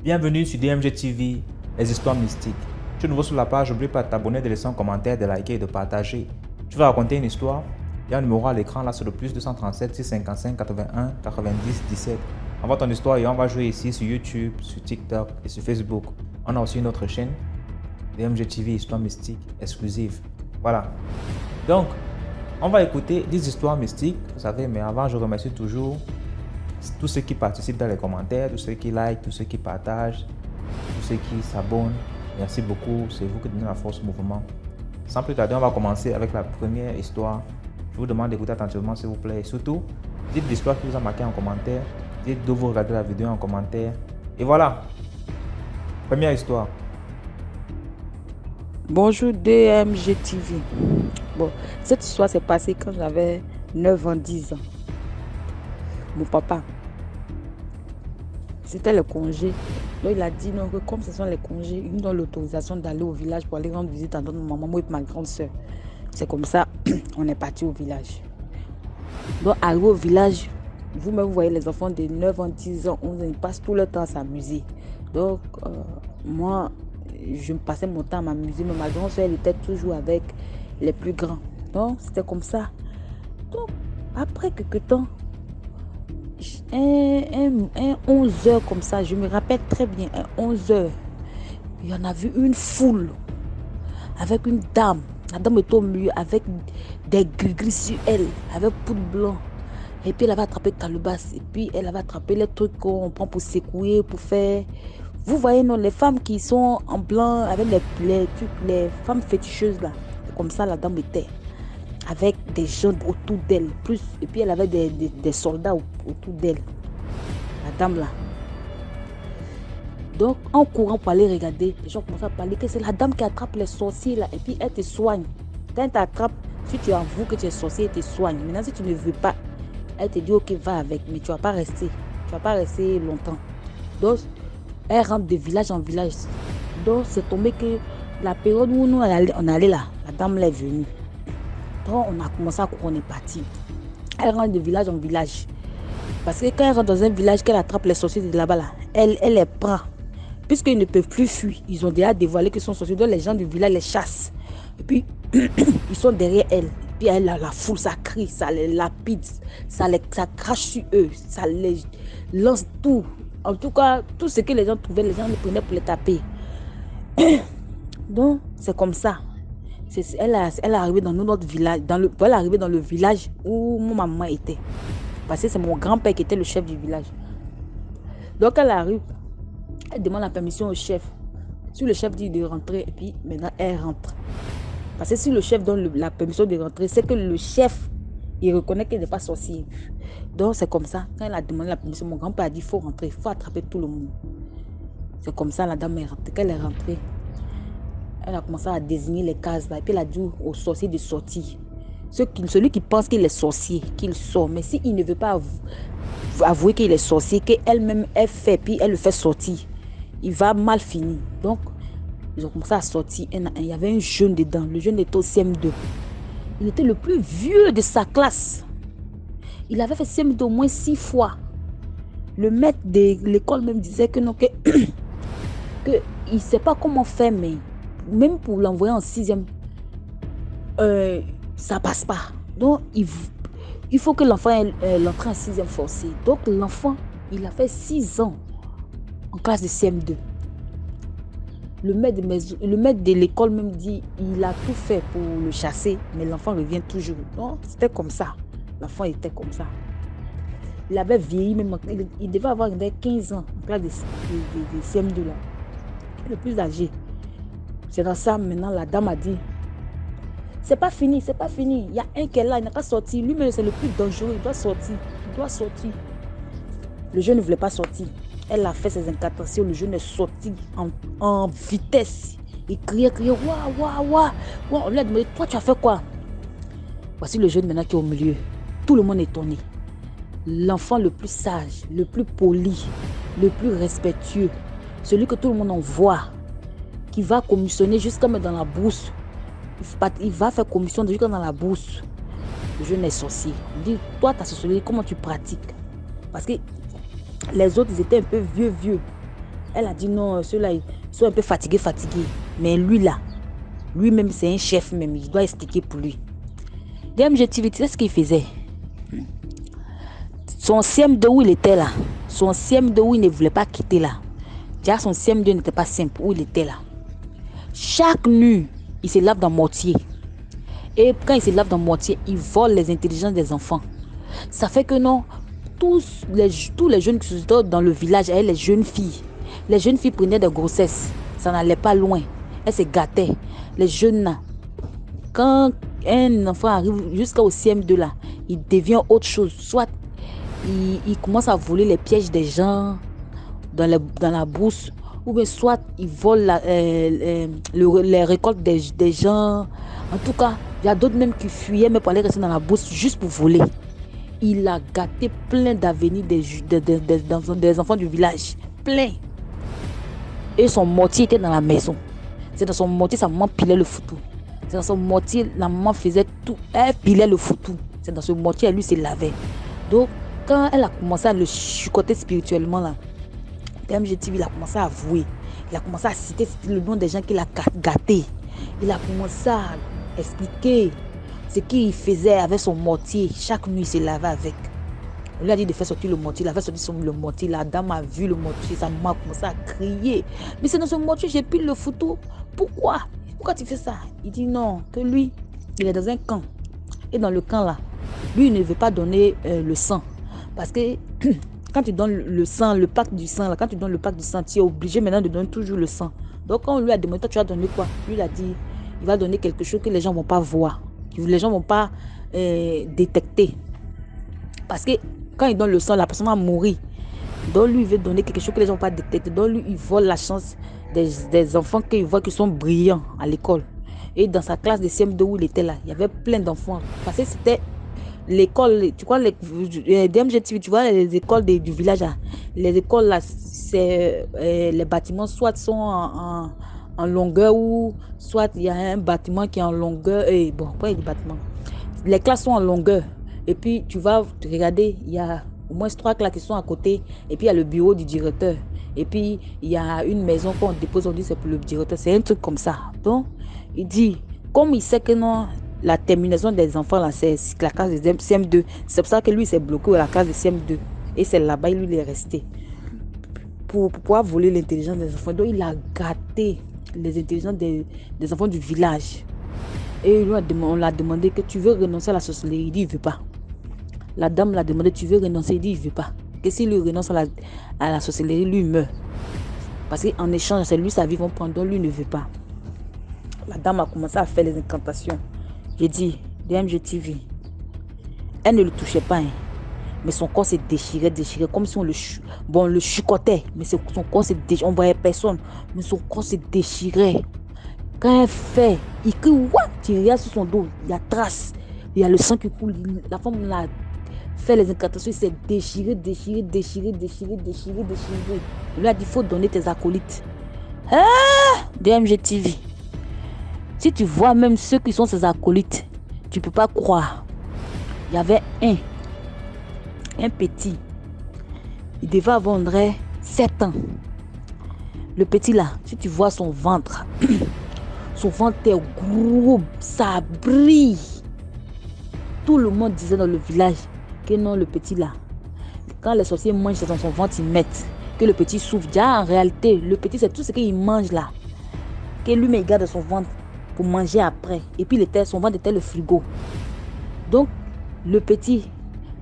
Bienvenue sur DMG TV, les histoires mystiques. Si tu es nouveau sur la page, n'oublie pas de t'abonner, de laisser un commentaire, de liker et de partager. Tu vas raconter une histoire. Il y a un numéro à l'écran là, c'est le plus 237 655 81 90 17. Envoie ton histoire et on va jouer ici sur YouTube, sur TikTok et sur Facebook. On a aussi une autre chaîne, DMG TV, histoire mystique exclusive. Voilà. Donc, on va écouter des histoires mystiques, vous savez, mais avant, je remercie toujours tous ceux qui participent dans les commentaires, tous ceux qui like, tous ceux qui partagent, tous ceux qui s'abonnent. Merci beaucoup, c'est vous qui donnez la force au mouvement. Sans plus tarder, on va commencer avec la première histoire. Je vous demande d'écouter attentivement s'il vous plaît. Et surtout, dites l'histoire qui vous a marqué en commentaire. Dites d'où vous regardez la vidéo en commentaire. Et voilà. Première histoire. Bonjour DMG TV. Bon, cette histoire s'est passée quand j'avais 9 ans, 10 ans. Mon papa, c'était le congé. Donc il a dit non, que comme ce sont les congés, il nous donne l'autorisation d'aller au village pour aller rendre visite à notre maman, moi et ma grande soeur. C'est comme ça, on est parti au village. Donc arrivé au village, vous-même vous voyez les enfants de 9 ans, 10 ans, 11 ans, ils passent tout le temps à s'amuser. Donc moi, je me passais mon temps à m'amuser, mais ma grande soeur, elle était toujours avec les plus grands. Donc c'était comme ça. Donc après quelques temps, un 11 heures comme ça, je me rappelle très bien, un 11 heures, il y en a vu une foule avec une dame. La dame était au milieu avec des gris-gris sur elle, avec poudre blanc. Et puis elle avait attrapé calebasse. Et puis elle avait attrapé les trucs qu'on prend pour secouer, pour faire. Vous voyez, non, les femmes qui sont en blanc avec les femmes féticheuses là. Comme ça, la dame était. Avec des gens autour d'elle. Et puis elle avait des soldats autour d'elle. La dame là. Donc en courant pour aller regarder, les gens commencent à parler que c'est la dame qui attrape les sorciers là. Et puis elle te soigne. Quand elle t'attrape, si tu avoues que tu es sorcier, elle te soigne. Maintenant si tu ne veux pas, elle te dit ok, va avec. Mais tu ne vas pas rester. Tu ne vas pas rester longtemps. Donc elle rentre de village en village. Donc c'est tombé que la période où nous on allait là, la dame là est venue. Donc on a commencé à courir, on est parti. Elle rentre de village en village. Parce que quand elle rentre dans un village, qu'elle attrape les sorciers de là-bas, là, elle les prend. Puisqu'ils ne peuvent plus fuir, ils ont déjà dévoilé que sont sorciers. Donc les gens du village les chassent. Et puis ils sont derrière elle. Et puis elle, la foule, ça crie, ça les lapide, ça crache sur eux, ça les lance tout. En tout cas, tout ce que les gens trouvaient, les gens les prenaient pour les taper. Donc c'est comme ça. Elle est arrivée dans notre village, elle est arrivée dans le village où mon maman était. Parce que c'est mon grand-père qui était le chef du village. Donc elle arrive, elle demande la permission au chef. Si le chef dit de rentrer, et puis maintenant elle rentre. Parce que si le chef donne la permission de rentrer, c'est que le chef, il reconnaît qu'elle n'est pas sorcière. Donc c'est comme ça. Quand elle a demandé la permission, mon grand-père a dit il faut rentrer, il faut attraper tout le monde. C'est comme ça la dame est rentrée. Quand elle est rentrée, elle a commencé à désigner les cases là. Et puis elle a dit aux sorciers de sortir. Celui qui pense qu'il est sorcier, qu'il sort. Mais s'il ne veut pas avouer qu'il est sorcier, qu'elle-même elle fait, puis elle le fait sortir, il va mal finir. Donc, ils ont commencé à sortir. Il y avait un jeune dedans. Le jeune était au CM2. Il était le plus vieux de sa classe. Il avait fait CM2 au moins 6 fois. Le maître de l'école même disait que non, que il ne sait pas comment faire, mais même pour l'envoyer en 6e, ça passe pas. Donc il faut que l'enfant l'entre en 6e forcé. Donc l'enfant, il a fait 6 ans en classe de CM2. Le maître de l'école même dit il a tout fait pour le chasser, mais l'enfant revient toujours. Donc c'était comme ça. L'enfant était comme ça. Il avait vieilli, même il devait avoir 15 ans en classe de CM2 là. Le plus âgé. C'est dans ça, maintenant, la dame a dit c'est pas fini, c'est pas fini. Il y a un qui est là, il n'a pas sorti. Lui-même, c'est le plus dangereux, il doit sortir. Il doit sortir. Le jeune ne voulait pas sortir. Elle a fait ses incantations, le jeune est sorti en vitesse. Il criait, waouh, waouh, waouh. On lui a demandé, toi, tu as fait quoi? Voici le jeune maintenant qui est au milieu. Tout le monde est étonné. L'enfant le plus sage, le plus poli, le plus respectueux, celui que tout le monde envoie, qui va commissionner jusqu'à mettre dans la brousse. Il va faire commission jusqu'à dans la brousse. Le jeune est sorcier. On dit, toi, ta sorcellerie, comment tu pratiques? Parce que les autres, ils étaient un peu vieux. Elle a dit non, ceux-là, ils sont un peu fatigués. Mais lui là, lui-même, c'est un chef même. Il doit expliquer pour lui. DMGTV, tu sais ce qu'il faisait? Son CM2 où il était là, son CM2 où il ne voulait pas quitter là. Déjà, son CM2 n'était pas simple où il était là. Chaque nuit, il se lave dans le mortier. Et quand il se lave dans le mortier, il vole les intelligences des enfants. Ça fait que non, tous les jeunes qui se trouvent dans le village, les jeunes filles prenaient des grossesses. Ça n'allait pas loin. Elles se gâtaient. Les jeunes là, quand un enfant arrive jusqu'au CM2 là, il devient autre chose. Soit il commence à voler les pièges des gens dans la bourse, ou bien soit il vole les récoltes des gens. En tout cas, il y a d'autres même qui fuyaient mais pour aller rester dans la bourse juste pour voler. Il a gâté plein d'avenirs des enfants du village. Plein. Et son mortier était dans la maison. C'est dans son mortier sa maman pilait le foutu. C'est dans son mortier la maman faisait tout. Elle pilait le foutu. C'est dans ce mortier elle lui se lavait. Donc quand elle a commencé à le chicoter spirituellement là, DMGTV, il a commencé à avouer. Il a commencé à citer le nom des gens qu'il a gâtés. Il a commencé à expliquer ce qu'il faisait avec son mortier. Chaque nuit, il se lavait avec. On lui a dit de faire sortir le mortier. Il a fait sortir le mortier. La dame a vu le mortier. Sa maman a commencé à crier. Mais c'est dans ce mortier, j'ai pile le photo. Pourquoi tu fais ça? Il dit non, que lui, il est dans un camp. Et dans le camp là, lui, il ne veut pas donner le sang. Parce que quand tu donnes le sang, le pacte du sang, là, quand tu donnes le pacte du sang, tu es obligé maintenant de donner toujours le sang. Donc quand on lui a demandé, toi tu vas donner quoi? Lui il a dit, il va donner quelque chose que les gens ne vont pas voir, que les gens ne vont pas détecter. Parce que quand il donne le sang, la personne va mourir. Donc lui il veut donner quelque chose que les gens ne vont pas détecter. Donc lui il vole la chance des enfants qu'il voit qui sont brillants à l'école. Et dans sa classe de CM2 où il était là, il y avait plein d'enfants. Parce que c'était l'école, tu vois, les DMGTV, tu vois, les écoles du village, là, les écoles là, c'est les bâtiments soit sont en longueur ou soit il y a un bâtiment qui est en longueur. Et bon, pas les bâtiments. Les classes sont en longueur. Et puis tu vas regarder, il y a au moins 3 classes qui sont à côté. Et puis il y a le bureau du directeur. Et puis il y a une maison qu'on dépose, on dit c'est pour le directeur. C'est un truc comme ça. Donc il dit, comme il sait que non, la terminaison des enfants là, c'est la classe de CM2. C'est pour ça que lui s'est bloqué à la classe de CM2. Et c'est là-bas, lui, il est resté. Pour pouvoir voler l'intelligence des enfants. Donc il a gâté les intelligences des enfants du village. Et lui, on l'a demandé que tu veux renoncer à la sorcellerie. Il dit il ne veut pas. La dame l'a demandé, tu veux renoncer? Il dit il ne veut pas. Que s'il lui renonce à la sorcellerie, lui meurt. Parce qu'en échange, c'est lui sa vie vont prendre. Donc lui ne veut pas. La dame a commencé à faire les incantations. J'ai dit, DMGTV, elle ne le touchait pas, hein, mais son corps s'est déchiré, comme si on le chicotait, mais son corps s'est déchiré, on ne voyait personne, mais son corps s'est déchiré. Quand elle fait, il crie, what? Tu regardes sur son dos, il y a trace, il y a le sang qui coule. La femme l'a fait les incantations, il s'est déchiré. Il lui a dit, il faut donner tes acolytes. DMGTV. Si tu vois même ceux qui sont ses acolytes, tu ne peux pas croire. Il y avait un petit. Il devait avoir 7 ans. Le petit là, si tu vois son ventre, son ventre est gros, ça brille. Tout le monde disait dans le village que non, le petit là, quand les sorciers mangent dans son ventre, ils mettent. Que le petit souffre. Déjà, en réalité, le petit, c'est tout ce qu'il mange là. Que lui, il garde son ventre pour manger après. Et puis son ventre était le frigo. Donc le petit,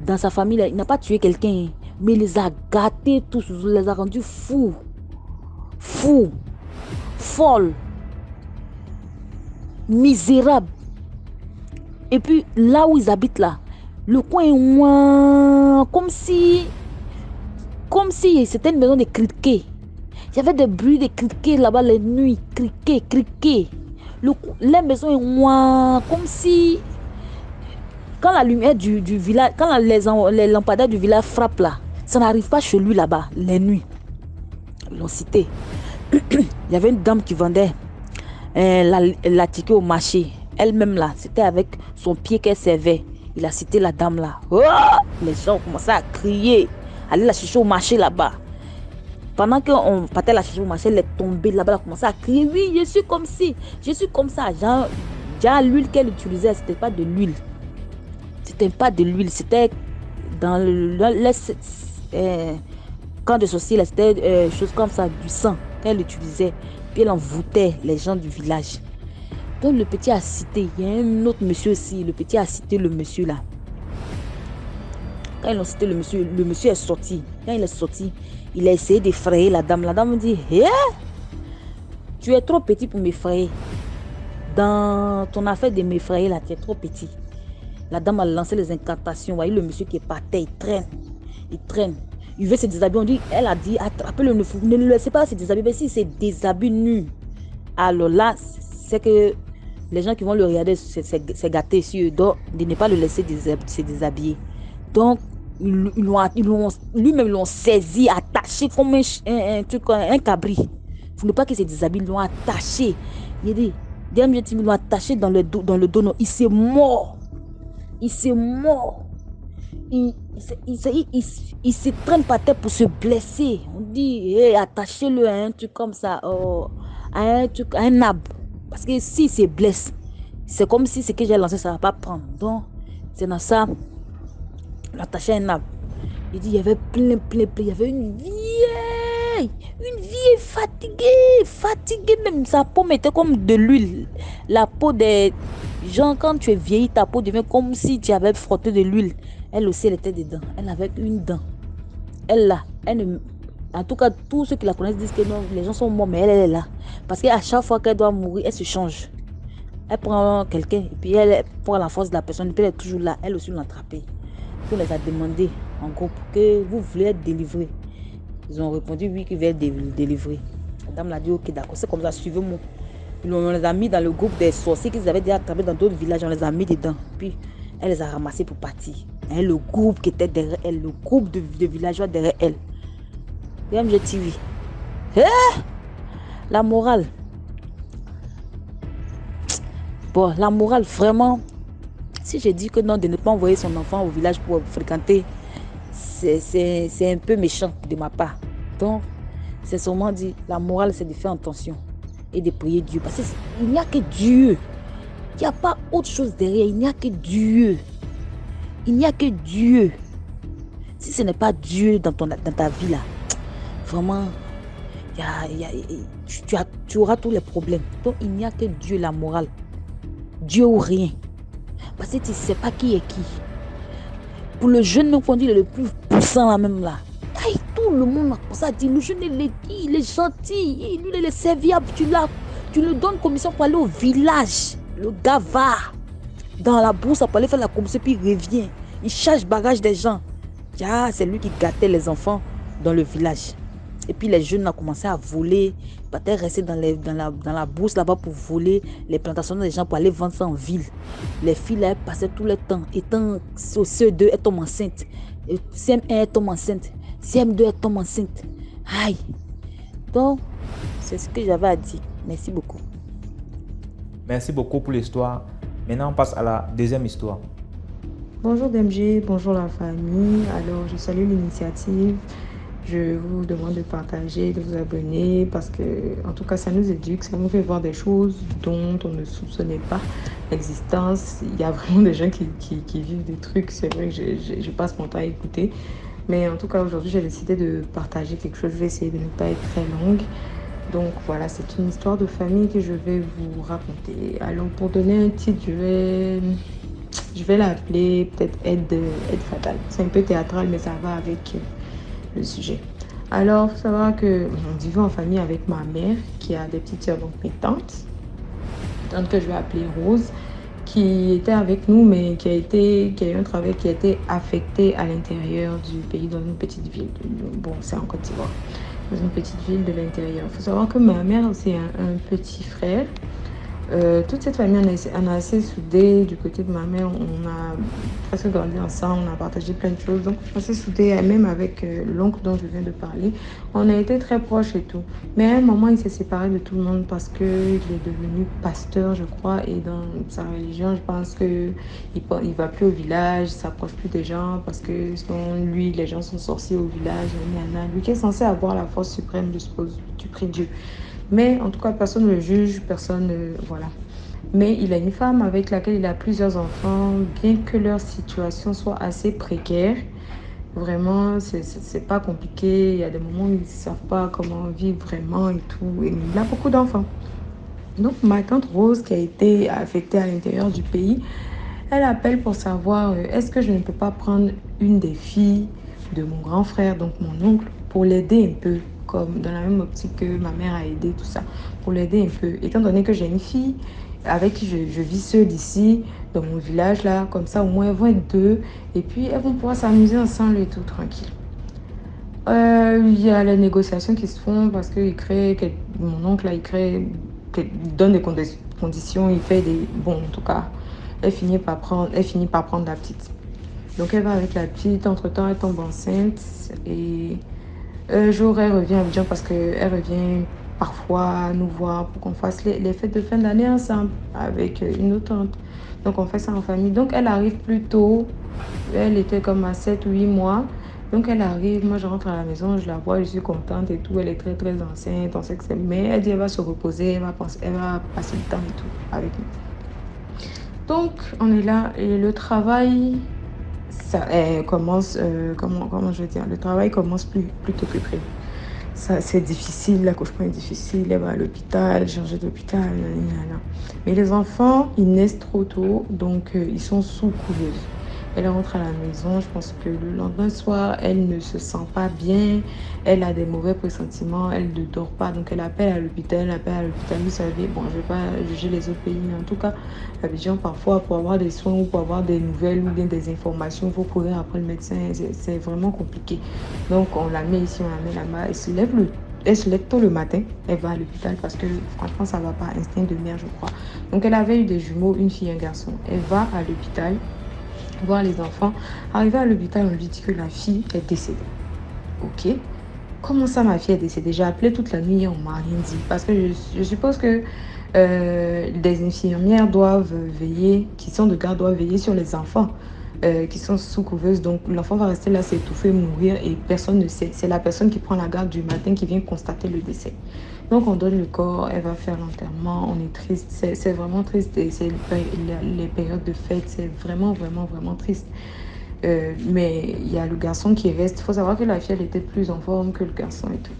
dans sa famille là, il n'a pas tué quelqu'un, mais il les a gâtés tous, il les a rendus fous, folles, misérables. Et puis là où ils habitent là, le coin est loin, comme si c'était une maison de criquets. Il y avait des bruits de criquets là-bas les nuits, criquets. La maison est loin, comme si quand la lumière du village, quand les lampadaires du village frappent là, ça n'arrive pas chez lui là-bas, les nuits. Ils l'ont cité. Il y avait une dame qui vendait la ticket au marché. Elle-même là, c'était avec son pied qu'elle servait. Il a cité la dame là. Oh! Les gens ont commencé à crier. Allez la chercher au marché là-bas. Pendant qu'on partait la chercher au marché, elle est tombée là-bas, elle a commencé à crier, oui, je suis comme ci, je suis comme ça. Genre l'huile qu'elle utilisait, c'était pas de l'huile. C'était pas de l'huile, c'était dans camp de sorciers, c'était chose comme ça, du sang qu'elle utilisait. Puis elle envoûtait les gens du village. Donc le petit a cité, il y a un autre monsieur aussi, le petit a cité le monsieur là. Quand ils ont cité le monsieur est sorti. Quand il est sorti, il a essayé d'effrayer la dame. La dame dit, hey, tu es trop petit pour m'effrayer. Dans ton affaire de m'effrayer là, tu es trop petit. La dame a lancé les incantations. Vous voyez le monsieur qui est par terre, il traîne. Il traîne. Il veut se déshabiller. Elle a dit, attrapez-le, ne le laissez pas se déshabiller. Mais si c'est déshabille nu, alors là, c'est que les gens qui vont le regarder, c'est gâté sur eux. Donc, de ne pas le laisser se déshabiller. Donc, lui-même l'ont saisi, attaché comme un cabri. Il ne voulait pas qu'il se déshabille, ils l'ont attaché. Il dit, ils l'ont attaché dans le dos. Non. Il s'est mort. Il s'est mort. Il se traîne par terre pour se blesser. On dit, hey, attachez-le à un truc comme ça, à un arbre. Parce que s'il se blesse, c'est comme si ce que j'ai lancé, ça ne va pas prendre. Donc, c'est dans ça, l'attacher à un arbre. Il dit, il y avait plein. Il y avait une vieille fatiguée même. Sa peau était comme de l'huile. La peau des gens, quand tu es vieilli, ta peau devient comme si tu avais frotté de l'huile. Elle aussi, elle était dedans. Elle avait une dent. En tout cas, tous ceux qui la connaissent disent que non, les gens sont morts, mais elle est là. Parce qu'à chaque fois qu'elle doit mourir, elle se change. Elle prend quelqu'un, et puis elle prend la force de la personne, et puis elle est toujours là. Elle aussi l'a attrapée. Puis on les a demandé en groupe que vous voulez être délivrés. Ils ont répondu oui, qu'ils veulent être délivrés. La dame l'a dit ok, d'accord, c'est comme ça, suivez-moi. On les a mis dans le groupe des sorciers qu'ils avaient déjà attrapés dans d'autres villages, on les a mis dedans. Puis elle les a ramassés pour partir. Et le groupe qui était derrière elle, le groupe de villageois derrière elle. BMG TV. La morale. Bon, la morale, vraiment, si je dis que non, de ne pas envoyer son enfant au village pour fréquenter, c'est un peu méchant de ma part. Donc, c'est seulement dit, la morale, c'est de faire attention et de prier Dieu. Parce qu'il n'y a que Dieu. Il n'y a pas autre chose derrière. Il n'y a que Dieu. Il n'y a que Dieu. Si ce n'est pas Dieu dans ta vie là, vraiment, tu auras tous les problèmes. Donc, il n'y a que Dieu, la morale. Dieu ou rien. Parce que tu ne sais pas qui est qui. Pour le jeune, on dit, il est le plus puissant là même là. Aïe, tout le monde a pour ça dit, le jeune, il est gentil, lui, il est serviable. Tu le donnes commission pour aller au village. Le gars va dans la bourse pour aller faire la commission, puis il revient. Il charge bagage des gens. C'est lui qui gâtait les enfants dans le village. Et puis les jeunes ont commencé à voler. Ils partaient rester dans la bourse là-bas pour voler les plantations des gens pour aller vendre ça en ville. Les filles là, elles passaient tout le temps. Étant au CE2, elles tombent enceintes. CM1, elles tombent enceintes. CM2, elles tombent enceintes. Aïe. Donc, c'est ce que j'avais à dire. Merci beaucoup. Merci beaucoup pour l'histoire. Maintenant, on passe à la deuxième histoire. Bonjour DMG, bonjour la famille. Alors, je salue l'initiative. Je vous demande de partager, de vous abonner parce que, en tout cas, ça nous éduque, ça nous fait voir des choses dont on ne soupçonnait pas l'existence. Il y a vraiment des gens qui vivent des trucs. C'est vrai que je passe mon temps à écouter. Mais en tout cas, aujourd'hui, j'ai décidé de partager quelque chose. Je vais essayer de ne pas être très longue. Donc voilà, c'est une histoire de famille que je vais vous raconter. Alors, pour donner un titre, je vais l'appeler peut-être aide fatale. C'est un peu théâtral, mais ça va avec le sujet. Alors, il faut savoir que on vivait en famille avec ma mère qui a des petites sœurs, donc mes tantes. Tante que je vais appeler Rose, qui était avec nous, mais qui a eu un travail qui a été affecté à l'intérieur du pays, dans une petite ville. Bon, c'est en Côte d'Ivoire, dans une petite ville de l'intérieur. Il faut savoir que ma mère, c'est un petit frère Toute cette famille, on est assez soudés. Du côté de ma mère, on a presque grandi ensemble, on a partagé plein de choses. Donc, on est assez soudés, même avec l'oncle dont je viens de parler. On a été très proches et tout. Mais à un moment, il s'est séparé de tout le monde parce qu'il est devenu pasteur, je crois. Et dans sa religion, je pense qu'il ne va plus au village, il ne s'approche plus des gens parce que selon lui, les gens sont sorciers au village. Lui qui est censé avoir la force suprême, je suppose, du prix Dieu. Mais en tout cas, personne ne le juge, personne ne... Voilà. Mais il a une femme avec laquelle il a plusieurs enfants, bien que leur situation soit assez précaire. Vraiment, c'est pas compliqué. Il y a des moments où ils ne savent pas comment vivre vraiment et tout. Et il a beaucoup d'enfants. Donc, ma tante Rose, qui a été affectée à l'intérieur du pays, elle appelle pour savoir est-ce que je ne peux pas prendre une des filles de mon grand frère, donc mon oncle, pour l'aider un peu, comme dans la même optique que ma mère a aidé, tout ça, pour l'aider un peu. Étant donné que j'ai une fille avec qui je vis seule ici, dans mon village, là, comme ça, au moins elles vont être deux, et puis elles vont pouvoir s'amuser ensemble et tout, tranquille. Il y a les négociations qui se font parce que mon oncle, là, il donne des conditions, il fait des... Bon, en tout cas, elle finit par prendre la petite. Donc, elle va avec la petite. Entre-temps, elle tombe enceinte. Et un jour, elle revient à Abidjan parce qu'elle revient parfois nous voir pour qu'on fasse les fêtes de fin d'année ensemble avec une autre tante. Donc, on fait ça en famille. Donc, elle arrive plus tôt. Elle était comme à 7 ou 8 mois. Donc, elle arrive. Moi, je rentre à la maison, je la vois, je suis contente et tout. Elle est très, très enceinte. On sait que c'est... Mais elle dit elle va se reposer, elle va passer le temps et tout avec nous. Donc, on est là et le travail, ça commence, comment je veux dire, le travail commence plus tôt que prévu. Ça, c'est difficile, l'accouchement est difficile, elle va à l'hôpital, changer d'hôpital, nanana. Mais les enfants, ils naissent trop tôt, donc ils sont sous couveuse. Elle rentre à la maison, je pense que le lendemain soir, elle ne se sent pas bien, elle a des mauvais pressentiments, elle ne dort pas, donc elle appelle à l'hôpital, vous savez, bon, je ne vais pas juger les autres pays, mais en tout cas, Abidjan, parfois, pour avoir des soins ou pour avoir des nouvelles ou bien des informations, il faut courir après le médecin, c'est vraiment compliqué. Donc, on la met ici, on la met là-bas, elle se lève tôt le matin, elle va à l'hôpital parce que franchement, ça ne va pas, instinct de mère, je crois. Donc, elle avait eu des jumeaux, une fille et un garçon. Elle va à l'hôpital voir les enfants. Arrivée à l'hôpital, on lui dit que la fille est décédée. Ok. Comment ça, ma fille est décédée? J'ai appelé toute la nuit et on m'a rien dit. Parce que je suppose que des infirmières doivent veiller, qui sont de garde, doivent veiller sur les enfants qui sont sous couveuse. Donc, l'enfant va rester là, s'étouffer, mourir et personne ne sait. C'est la personne qui prend la garde du matin qui vient constater le décès. Donc, on donne le corps, elle va faire l'enterrement, on est triste, c'est vraiment triste. Et c'est les périodes de fête, c'est vraiment, vraiment, vraiment triste. Mais il y a le garçon qui reste. Il faut savoir que la fille, elle était plus en forme que le garçon et tout.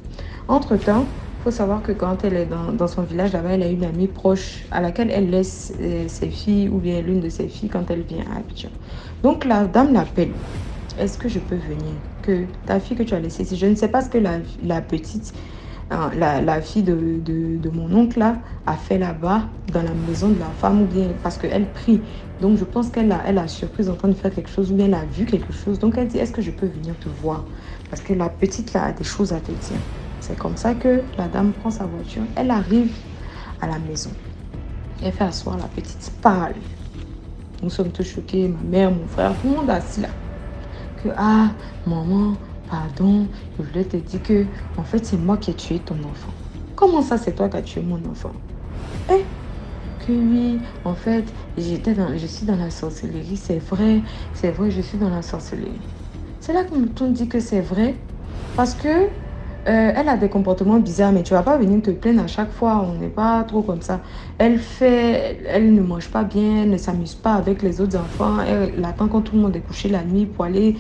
Entre-temps, il faut savoir que quand elle est dans son village, là-bas, elle a une amie proche à laquelle elle laisse ses filles ou bien l'une de ses filles quand elle vient à Abidjan. Donc, la dame l'appelle. Est-ce que je peux venir? Que ta fille que tu as laissée ici, je ne sais pas ce que la petite, la fille de mon oncle là, a fait là-bas, dans la maison de la femme, ou bien parce qu'elle prie. Donc, je pense qu'elle a surprise en train de faire quelque chose, ou bien elle a vu quelque chose. Donc, elle dit, est-ce que je peux venir te voir? Parce que la petite là a des choses à te dire. C'est comme ça que la dame prend sa voiture, elle arrive à la maison. Elle fait asseoir la petite, parle. Nous sommes tous choqués, ma mère, mon frère, tout le monde assis là. Que, ah, maman, pardon, je voulais te dire que, en fait, c'est moi qui ai tué ton enfant. Comment ça, c'est toi qui as tué mon enfant? Eh, que oui, en fait, je suis dans la sorcellerie, c'est vrai, je suis dans la sorcellerie. C'est là qu'on dit que c'est vrai, parce que elle a des comportements bizarres, mais tu vas pas venir te plaindre à chaque fois. On n'est pas trop comme ça. Elle ne mange pas bien, elle ne s'amuse pas avec les autres enfants. Elle attend quand tout le monde est couché la nuit pour aller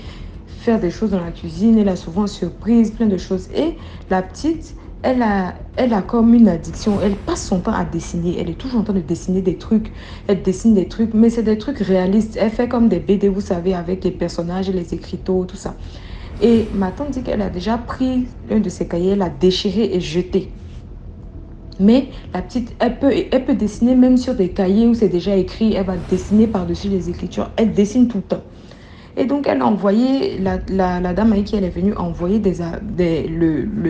faire des choses dans la cuisine. Elle a souvent surprise, plein de choses. Et la petite, elle a comme une addiction. Elle passe son temps à dessiner. Elle est toujours en train de dessiner des trucs. Elle dessine des trucs, mais c'est des trucs réalistes. Elle fait comme des BD, vous savez, avec les personnages, les écriteaux, tout ça. Et ma tante dit qu'elle a déjà pris l'un de ses cahiers, l'a déchiré et jeté. Mais la petite, elle peut dessiner même sur des cahiers où c'est déjà écrit. Elle va dessiner par-dessus les écritures. Elle dessine tout le temps. Et donc, elle a envoyé, la dame avec qui elle est venue, a envoyé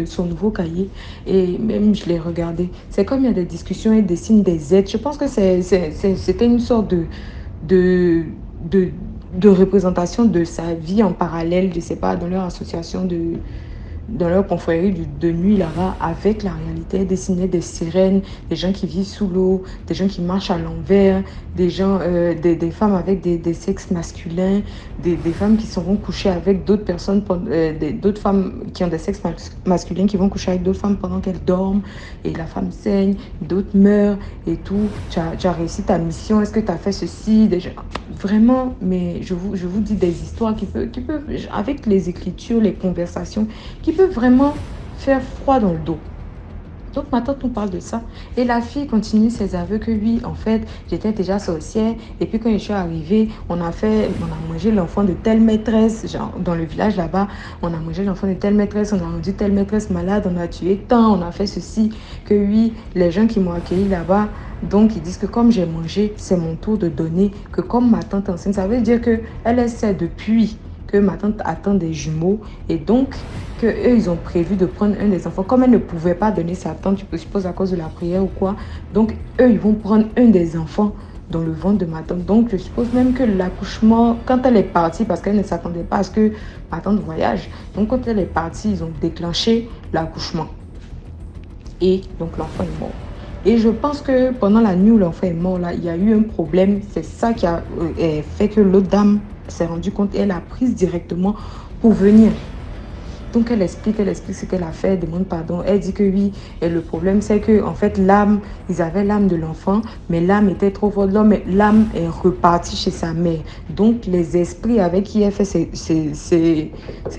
son nouveau cahier. Et même, je l'ai regardé. C'est comme il y a des discussions et des signes, des aides. Je pense que c'était une sorte de, de, de représentation de sa vie en parallèle, je sais pas, dans leur association dans leur confrérie de nuit là-bas, avec la réalité, dessiner des sirènes, des gens qui vivent sous l'eau, des gens qui marchent à l'envers, des gens, des femmes avec des sexes masculins, des femmes qui seront couchées avec d'autres personnes, d'autres femmes qui ont des sexes masculins qui vont coucher avec d'autres femmes pendant qu'elles dorment, et la femme saigne, d'autres meurent et tout. Tu as réussi ta mission, est-ce que tu as fait ceci déjà? Vraiment, mais je vous dis des histoires qui peuvent, avec les écritures, les conversations, qui peut vraiment faire froid dans le dos. Donc ma tante nous parle de ça. Et la fille continue ses aveux que oui, en fait, j'étais déjà sorcière. Et puis quand je suis arrivée, on a mangé l'enfant de telle maîtresse, genre dans le village là-bas, on a mangé l'enfant de telle maîtresse, on a rendu telle maîtresse malade, on a tué tant, on a fait ceci, que oui, les gens qui m'ont accueilli là-bas, donc ils disent que comme j'ai mangé, c'est mon tour de donner, que comme ma tante enseigne, ça veut dire qu'elle sait depuis que ma tante attend des jumeaux et donc que eux ils ont prévu de prendre un des enfants. Comme elle ne pouvait pas donner sa tante, je suppose à cause de la prière ou quoi, donc eux ils vont prendre un des enfants dans le ventre de ma tante. Donc je suppose même que l'accouchement, quand elle est partie, parce qu'elle ne s'attendait pas à ce que ma tante voyage, donc quand elle est partie, ils ont déclenché l'accouchement. Et donc l'enfant est mort. Et je pense que pendant la nuit où l'enfant est mort, là, il y a eu un problème. C'est ça qui a fait que l'autre dame s'est rendue compte et elle a pris directement pour venir. Donc elle explique ce qu'elle a fait, demande pardon. Elle dit que oui, et le problème c'est que en fait l'âme, ils avaient l'âme de l'enfant, mais l'âme était trop forte. L'âme est repartie chez sa mère. Donc les esprits avec qui elle fait ces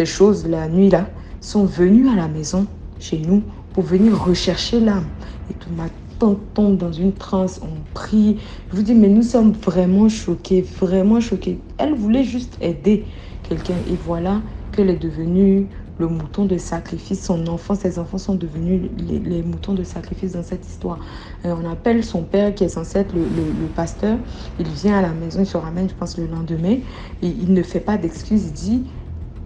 choses la nuit là sont venus à la maison chez nous pour venir rechercher l'âme. Et tout ma tante tombe dans une transe, on prie. Je vous dis, mais nous sommes vraiment choqués, vraiment choqués. Elle voulait juste aider quelqu'un et voilà qu'elle est devenue le mouton de sacrifice. Son enfant, ses enfants sont devenus les moutons de sacrifice dans cette histoire. On appelle son père qui est censé être le pasteur. Il vient à la maison, il se ramène, je pense, le lendemain. Et il ne fait pas d'excuses,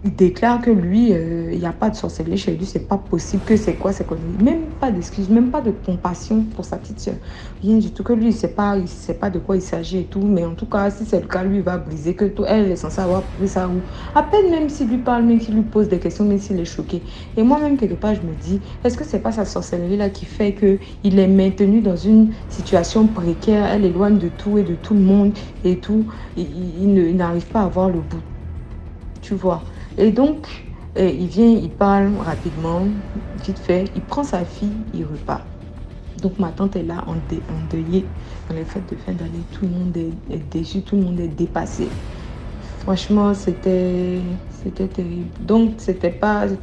il déclare que lui, il n'y a pas de sorcellerie chez lui, c'est pas possible, que c'est quoi, même pas d'excuses, même pas de compassion pour sa petite soeur. Rien du tout, que lui, il ne sait pas de quoi il s'agit et tout, mais en tout cas, si c'est le cas, lui, il va briser, que tout, elle est censée avoir pris ça ou à peine même s'il lui parle, même s'il lui pose des questions, même s'il est choqué. Et moi-même, quelque part, je me dis, est-ce que c'est pas sa sorcellerie-là qui fait qu'il est maintenu dans une situation précaire, elle éloigne de tout et de tout le monde et tout, il n'arrive pas à voir le bout, tu vois. Et donc, il vient, il parle rapidement, vite fait, il prend sa fille, il repart. Donc ma tante est là, endeuillée dans les fêtes de fin d'année. Tout le monde est déçu, tout le monde est dépassé. Franchement, c'était terrible. Donc, c'était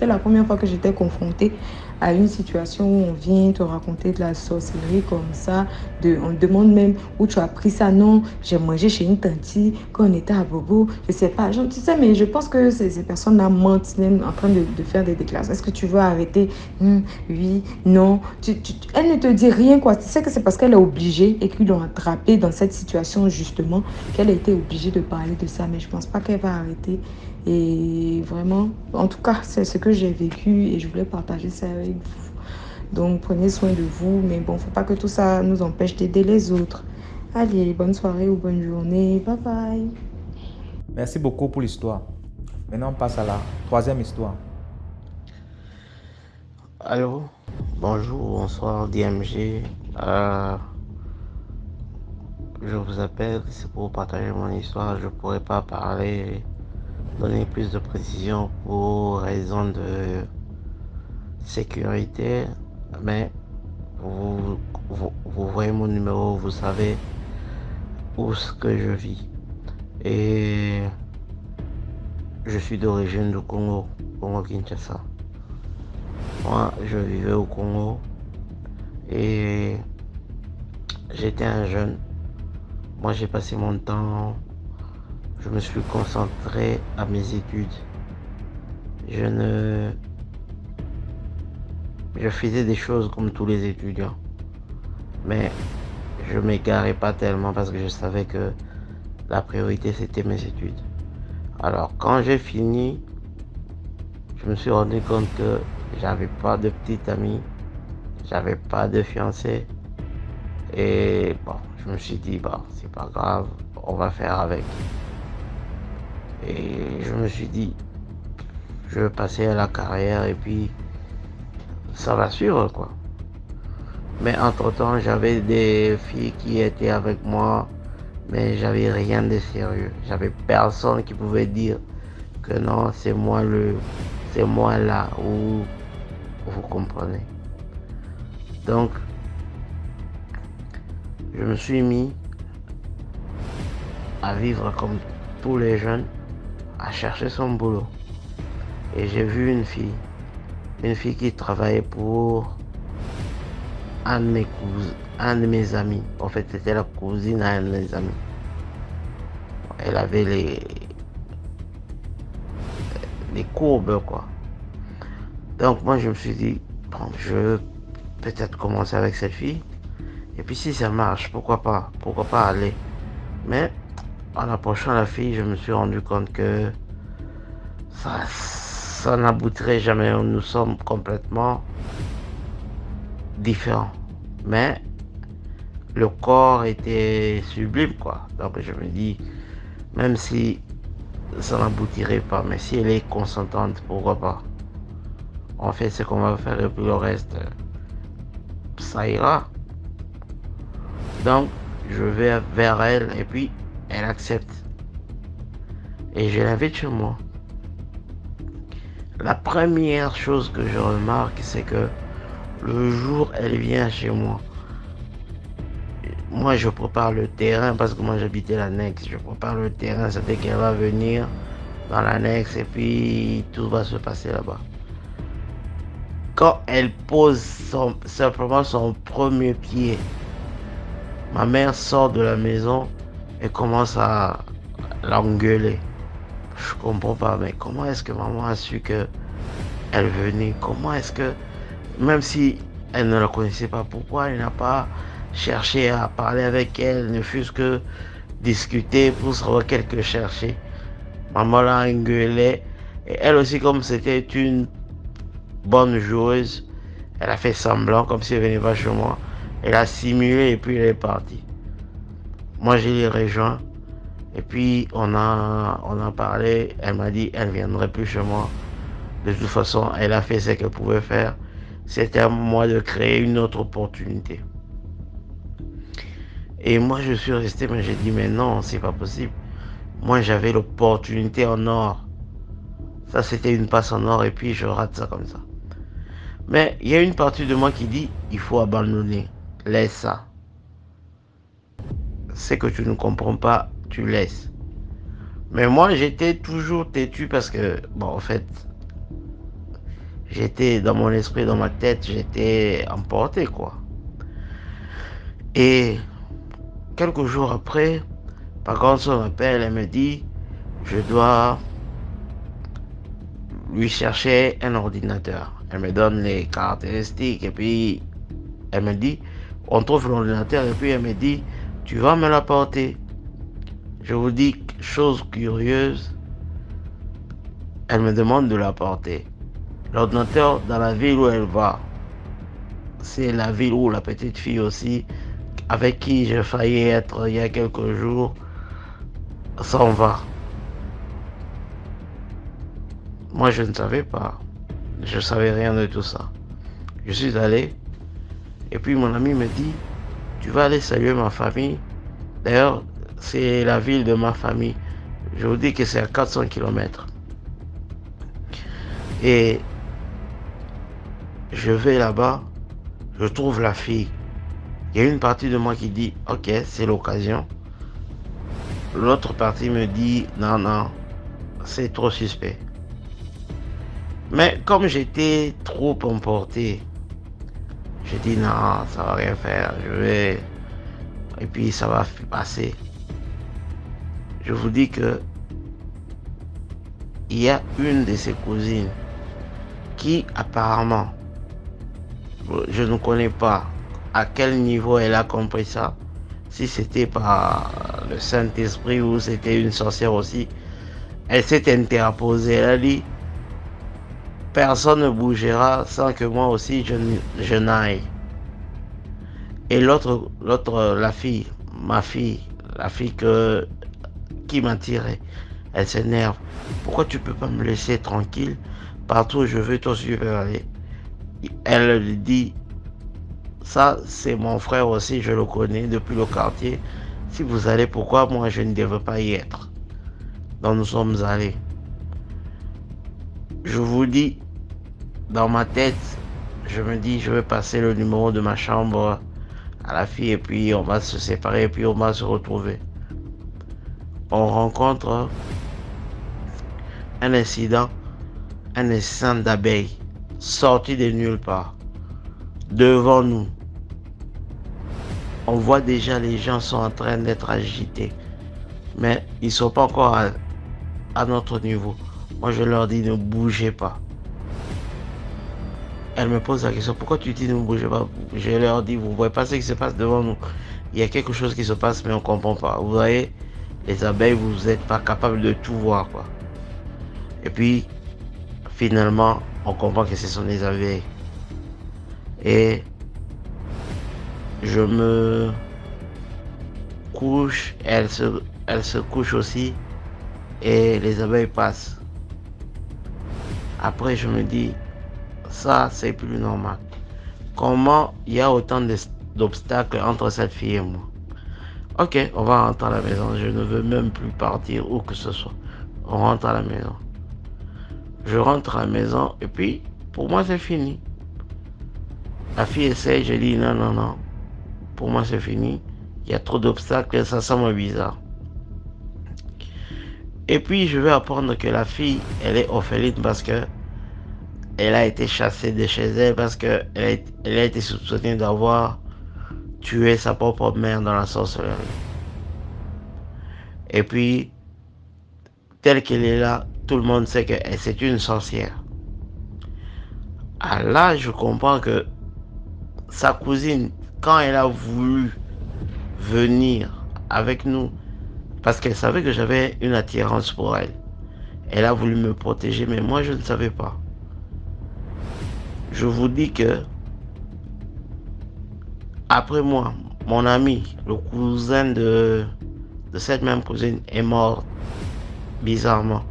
la première fois que j'étais confrontée à une situation où on vient te raconter de la sorcellerie comme ça. On demande même où tu as pris ça. Non, j'ai mangé chez une tante quand on était à Bobo. Je sais pas. Tu sais, mais je pense que ces personnes-là mentent même en train de faire des déclarations. Est-ce que tu veux arrêter? Oui, non. Elle ne te dit rien, quoi. Tu sais que c'est parce qu'elle est obligée et qu'ils l'ont attrapée dans cette situation, justement, qu'elle a été obligée de parler de ça. Mais je pense pas qu'elle va arrêter. Et vraiment, en tout cas, c'est ce que j'ai vécu et je voulais partager ça avec vous. Donc, prenez soin de vous. Mais bon, faut pas que tout ça nous empêche d'aider les autres. Allez, bonne soirée ou bonne journée. Bye bye. Merci beaucoup pour l'histoire. Maintenant, on passe à la troisième histoire. Allô, bonjour, bonsoir DMG. Je vous appelle, c'est pour partager mon histoire. Je ne pourrais pas donner plus de précision pour raison de sécurité, mais vous voyez mon numéro, vous savez où ce que je vis. Et je suis d'origine du Congo Kinshasa. Moi, je vivais au Congo et j'étais un jeune. Moi, j'ai passé mon temps, je me suis concentré à mes études. Je faisais des choses comme tous les étudiants, mais je m'égarais pas tellement parce que je savais que la priorité c'était mes études. Alors, quand j'ai fini, je me suis rendu compte que j'avais pas de petite amie, j'avais pas de fiancée. Et bon, je me suis dit, bon, c'est pas grave, on va faire avec. Et je me suis dit, je vais passer à la carrière et puis ça va suivre, quoi. Mais entre-temps, j'avais des filles qui étaient avec moi, mais j'avais rien de sérieux. J'avais personne qui pouvait dire que non, c'est moi là, où vous comprenez. Donc, je me suis mis à vivre comme tous les jeunes, à chercher son boulot. Et j'ai vu une fille qui travaillait pour un de mes amis. En fait, c'était la cousine à un de mes amis. Elle avait les courbes, quoi. Donc moi, je me suis dit, bon, je vais peut-être commencer avec cette fille. Et puis si ça marche, pourquoi pas aller. Mais en approchant la fille, je me suis rendu compte que ça n'aboutirait jamais. Nous sommes complètement différents. Mais le corps était sublime, quoi. Donc je me dis, même si ça n'aboutirait pas, mais si elle est consentante, pourquoi pas. On fait ce qu'on va faire et puis le reste, ça ira. Donc, je vais vers elle et puis elle accepte. Et je l'invite chez moi. La première chose que je remarque, c'est que le jour où elle vient chez moi, moi je prépare le terrain parce que moi j'habitais l'annexe. Je prépare le terrain, ça fait qu'elle va venir dans l'annexe et puis tout va se passer là-bas. Quand elle pose simplement son premier pied, ma mère sort de la maison et commence à l'engueuler. Je comprends pas, mais comment est-ce que maman a su que elle venait? Comment est-ce que, même si elle ne la connaissait pas, pourquoi elle n'a pas cherché à parler avec elle, ne fût-ce que discuter pour savoir qu'elle que chercher? Maman l'a engueulée et elle aussi, comme c'était une bonne joueuse, elle a fait semblant comme si elle venait pas chez moi. Elle a simulé et puis elle est partie. Moi, je l'ai rejoint. Et puis, on a parlé. Elle m'a dit elle ne viendrait plus chez moi. De toute façon, elle a fait ce qu'elle pouvait faire. C'était à moi de créer une autre opportunité. Et moi, je suis resté, mais j'ai dit, mais non, c'est pas possible. Moi, j'avais l'opportunité en or. Ça, c'était une passe en or et puis je rate ça comme ça. Mais il y a une partie de moi qui dit, il faut abandonner. Laisse ça. C'est que tu ne comprends pas, tu laisses. Mais moi, j'étais toujours têtu parce que, bon, en fait, j'étais dans mon esprit, dans ma tête, j'étais emporté, quoi. Et quelques jours après, par contre, son m'appelle, elle me dit, je dois lui chercher un ordinateur. Elle me donne les caractéristiques et puis elle me dit, on trouve l'ordinateur et puis elle me dit, tu vas me l'apporter. Je vous dis, chose curieuse, elle me demande de l'apporter. L'ordinateur dans la ville où elle va, c'est la ville où la petite fille aussi, avec qui j'ai failli être il y a quelques jours, s'en va. Moi, je ne savais pas. Je ne savais rien de tout ça. Je suis allé. Et puis, mon ami me dit, tu vas aller saluer ma famille. D'ailleurs, c'est la ville de ma famille. Je vous dis que c'est à 400 km. Et je vais là-bas. Je trouve la fille. Il y a une partie de moi qui dit, ok, c'est l'occasion. L'autre partie me dit, non, non, c'est trop suspect. Mais comme j'étais trop emporté, j'ai dit non, ça va rien faire, je vais... Et puis ça va passer. Je vous dis que il y a une de ses cousines qui apparemment, je ne connais pas à quel niveau elle a compris ça, si c'était par le Saint-Esprit ou c'était une sorcière aussi. Elle s'est interposée. Elle a dit, personne ne bougera sans que moi aussi je n'aille. Et la fille, ma fille, la fille qui m'a tiré, elle s'énerve. Pourquoi tu peux pas me laisser tranquille? Partout où je veux, toi aussi tu peux aller. Elle lui dit, ça c'est mon frère aussi, je le connais depuis le quartier. Si vous allez, pourquoi moi je ne devrais pas y être? Donc nous sommes allés. Je vous dis, dans ma tête, je me dis, je vais passer le numéro de ma chambre à la fille et puis on va se séparer et puis on va se retrouver. On rencontre un incident d'abeilles sorti de nulle part devant nous. On voit déjà les gens sont en train d'être agités, mais ils sont pas encore à notre niveau. Moi je leur dis ne bougez pas. Elle me pose la question, pourquoi tu dis ne bougez pas? Je leur dis, vous voyez pas ce qui se passe devant nous. Il y a quelque chose qui se passe mais on comprend pas. Vous voyez, les abeilles, vous n'êtes pas capable de tout voir, quoi. Et puis finalement on comprend que ce sont des abeilles. Et je me couche, elle se couche aussi et les abeilles passent. Après je me dis, ça c'est plus normal. Comment il y a autant d'obstacles entre cette fille et moi? Ok, on va rentrer à la maison, je ne veux même plus partir où que ce soit. On rentre à la maison. Je rentre à la maison et puis pour moi c'est fini. La fille essaie, je dis non, pour moi c'est fini. Il y a trop d'obstacles, ça semble bizarre. Et puis je vais apprendre que la fille, elle est orpheline parce que elle a été chassée de chez elle parce que elle a été soupçonnée d'avoir tué sa propre mère dans la sorcellerie. Et puis, telle qu'elle est là, tout le monde sait que c'est une sorcière. Là, je comprends que sa cousine, quand elle a voulu venir avec nous, parce qu'elle savait que j'avais une attirance pour elle, elle a voulu me protéger, mais moi je ne savais pas. Je vous dis que après moi, mon ami, le cousin de cette même cousine est mort bizarrement.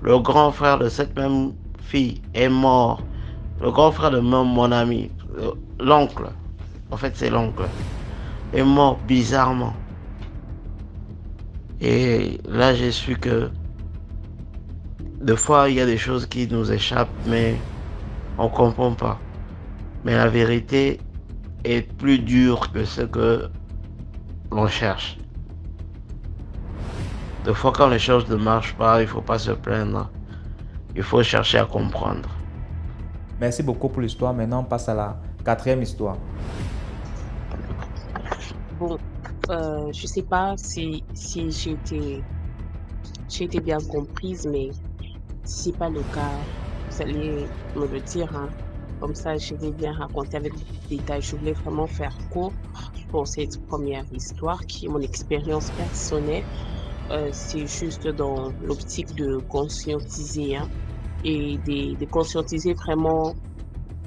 Le grand frère de cette même fille est mort. Le grand frère de mon ami, l'oncle, en fait c'est l'oncle, est mort bizarrement. Et là j'ai su que des fois il y a des choses qui nous échappent mais on comprend pas. Mais la vérité est plus dure que ce que l'on cherche. Des fois quand les choses ne marchent pas, il faut pas se plaindre. Il faut chercher à comprendre. Merci beaucoup pour l'histoire. Maintenant, on passe à la 4e histoire. Bon, je sais pas si j'ai été bien comprise, mais si c'est pas le cas, vous allez me le dire, hein. Comme ça, je vais bien raconter avec des détails. Je voulais vraiment faire court pour cette première histoire qui est mon expérience personnelle. C'est juste dans l'optique de conscientiser, hein, et de conscientiser vraiment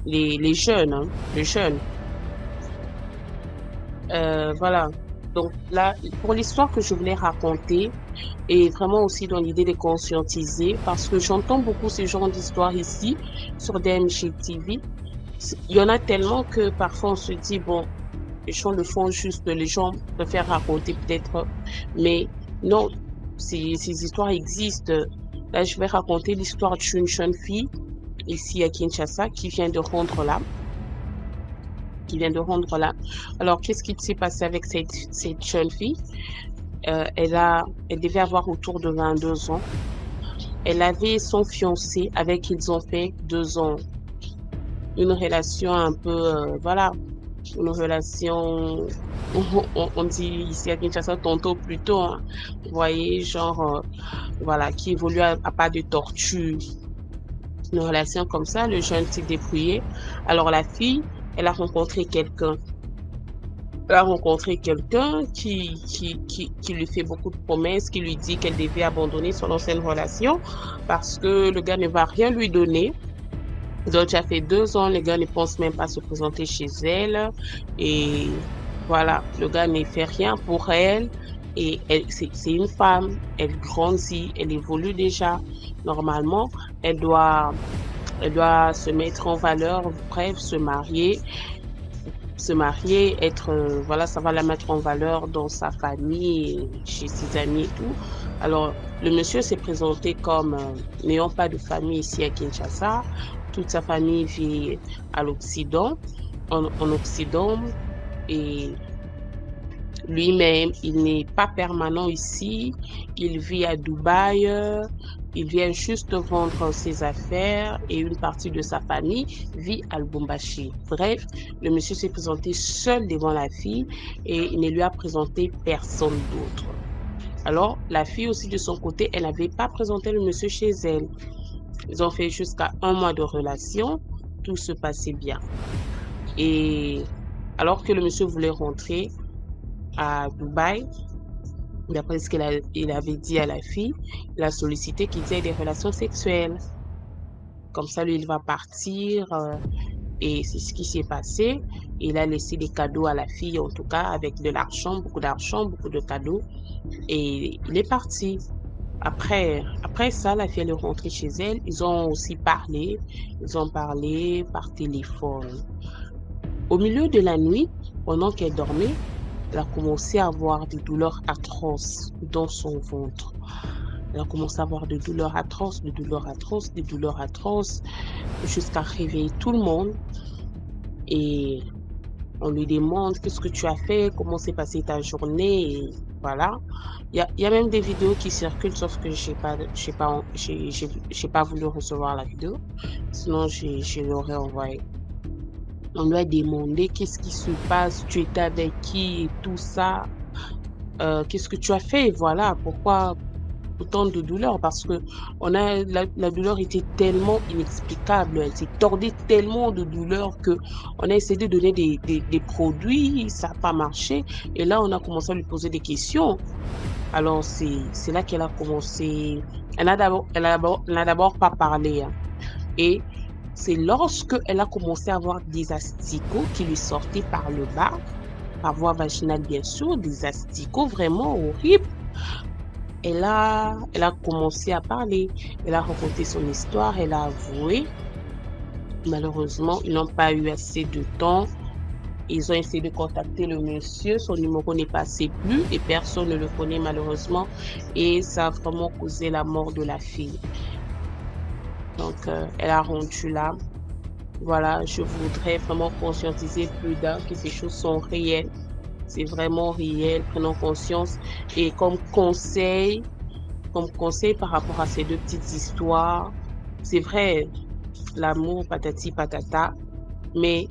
les jeunes, hein, les jeunes. Voilà. Donc là, pour l'histoire que je voulais raconter, et vraiment aussi dans l'idée de conscientiser, parce que j'entends beaucoup ce genre d'histoires ici sur DMG TV. Il y en a tellement que parfois on se dit, bon, les gens le font juste, les gens préfèrent raconter peut-être, mais non, ces histoires existent. Là, je vais raconter l'histoire d'une jeune fille ici à Kinshasa qui vient de rendre l'âme. Alors, qu'est-ce qui s'est passé avec cette jeune fille? Elle devait avoir autour de 22 ans. Elle avait son fiancé avec qui ils ont fait 2 ans. Une relation un peu, voilà, une relation, on dit ici à Kinshasa, tantôt plutôt, hein. Vous voyez, genre, voilà, qui évolue à pas de torture. Une relation comme ça, le jeune s'est débrouillé. Alors, la fille, elle a rencontré quelqu'un. Elle a rencontré quelqu'un qui lui fait beaucoup de promesses, qui lui dit qu'elle devait abandonner son ancienne relation parce que le gars ne va rien lui donner. Ils ont déjà fait 2 ans, le gars ne pense même pas se présenter chez elle. Et voilà, le gars ne fait rien pour elle. Et c'est une femme, elle grandit, elle évolue déjà. Normalement, elle doit se mettre en valeur, bref, se marier, être, voilà, ça va la mettre en valeur dans sa famille, chez ses amis et tout. Alors, le monsieur s'est présenté comme n'ayant pas de famille ici à Kinshasa. Toute sa famille vit à l'Occident, en Occident, et lui-même, il n'est pas permanent ici. Il vit à Dubaï. Il vient juste vendre ses affaires et une partie de sa famille vit à Lubumbashi. Bref, le monsieur s'est présenté seul devant la fille et il ne lui a présenté personne d'autre. Alors, la fille aussi de son côté, elle n'avait pas présenté le monsieur chez elle. Ils ont fait jusqu'à 1 mois de relation. Tout se passait bien. Et alors que le monsieur voulait rentrer à Dubaï, d'après ce qu'il avait dit à la fille, il a sollicité qu'ils aient des relations sexuelles. Comme ça, lui, il va partir. Et c'est ce qui s'est passé. Il a laissé des cadeaux à la fille, en tout cas, avec de l'argent, beaucoup de cadeaux. Et il est parti. Après ça, la fille elle est rentrée chez elle. Ils ont aussi parlé. Ils ont parlé par téléphone. Au milieu de la nuit, pendant qu'elle dormait, elle a commencé à avoir des douleurs atroces dans son ventre. Elle a commencé à avoir des douleurs atroces, jusqu'à réveiller tout le monde. Et on lui demande qu'est-ce que tu as fait, comment s'est passée ta journée, et voilà. Il y a même des vidéos qui circulent, sauf que j'ai pas voulu recevoir la vidéo, sinon je l'aurais envoyée. On lui a demandé qu'est-ce qui se passe, tu étais avec qui et tout ça, qu'est-ce que tu as fait, voilà, pourquoi autant de douleur, parce que la douleur était tellement inexplicable, elle s'est tordée tellement de douleur que on a essayé de donner des produits, ça n'a pas marché, et là on a commencé à lui poser des questions. Alors c'est là qu'elle a commencé, elle n'a d'abord pas parlé, hein. Et c'est lorsque elle a commencé à avoir des asticots qui lui sortaient par le bas, par voie vaginale bien sûr, des asticots vraiment horribles. Elle a commencé à parler, elle a raconté son histoire, elle a avoué. Malheureusement, ils n'ont pas eu assez de temps. Ils ont essayé de contacter le monsieur, son numéro n'est passé plus et personne ne le connaît malheureusement. Et ça a vraiment causé la mort de la fille. Donc, elle a rendu là. Voilà, je voudrais vraiment conscientiser plus d'un que ces choses sont réelles. C'est vraiment réel, prenons conscience. Et comme conseil par rapport à ces 2 petites histoires, c'est vrai, l'amour, patati patata, mais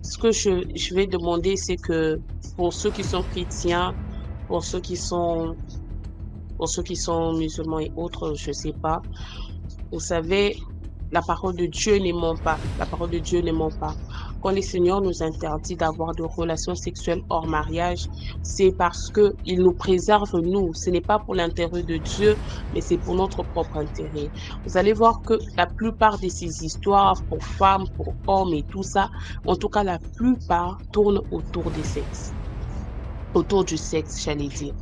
ce que je vais demander, c'est que pour ceux qui sont chrétiens, pour ceux qui sont musulmans et autres, je sais pas, vous savez, la parole de Dieu ne ment pas. La parole de Dieu ne ment pas. Quand le Seigneur nous interdit d'avoir de relations sexuelles hors mariage, c'est parce que il nous préserve, nous. Ce n'est pas pour l'intérêt de Dieu, mais c'est pour notre propre intérêt. Vous allez voir que la plupart de ces histoires, pour femmes, pour hommes et tout ça, en tout cas la plupart tournent autour des sexes. Autour du sexe, j'allais dire.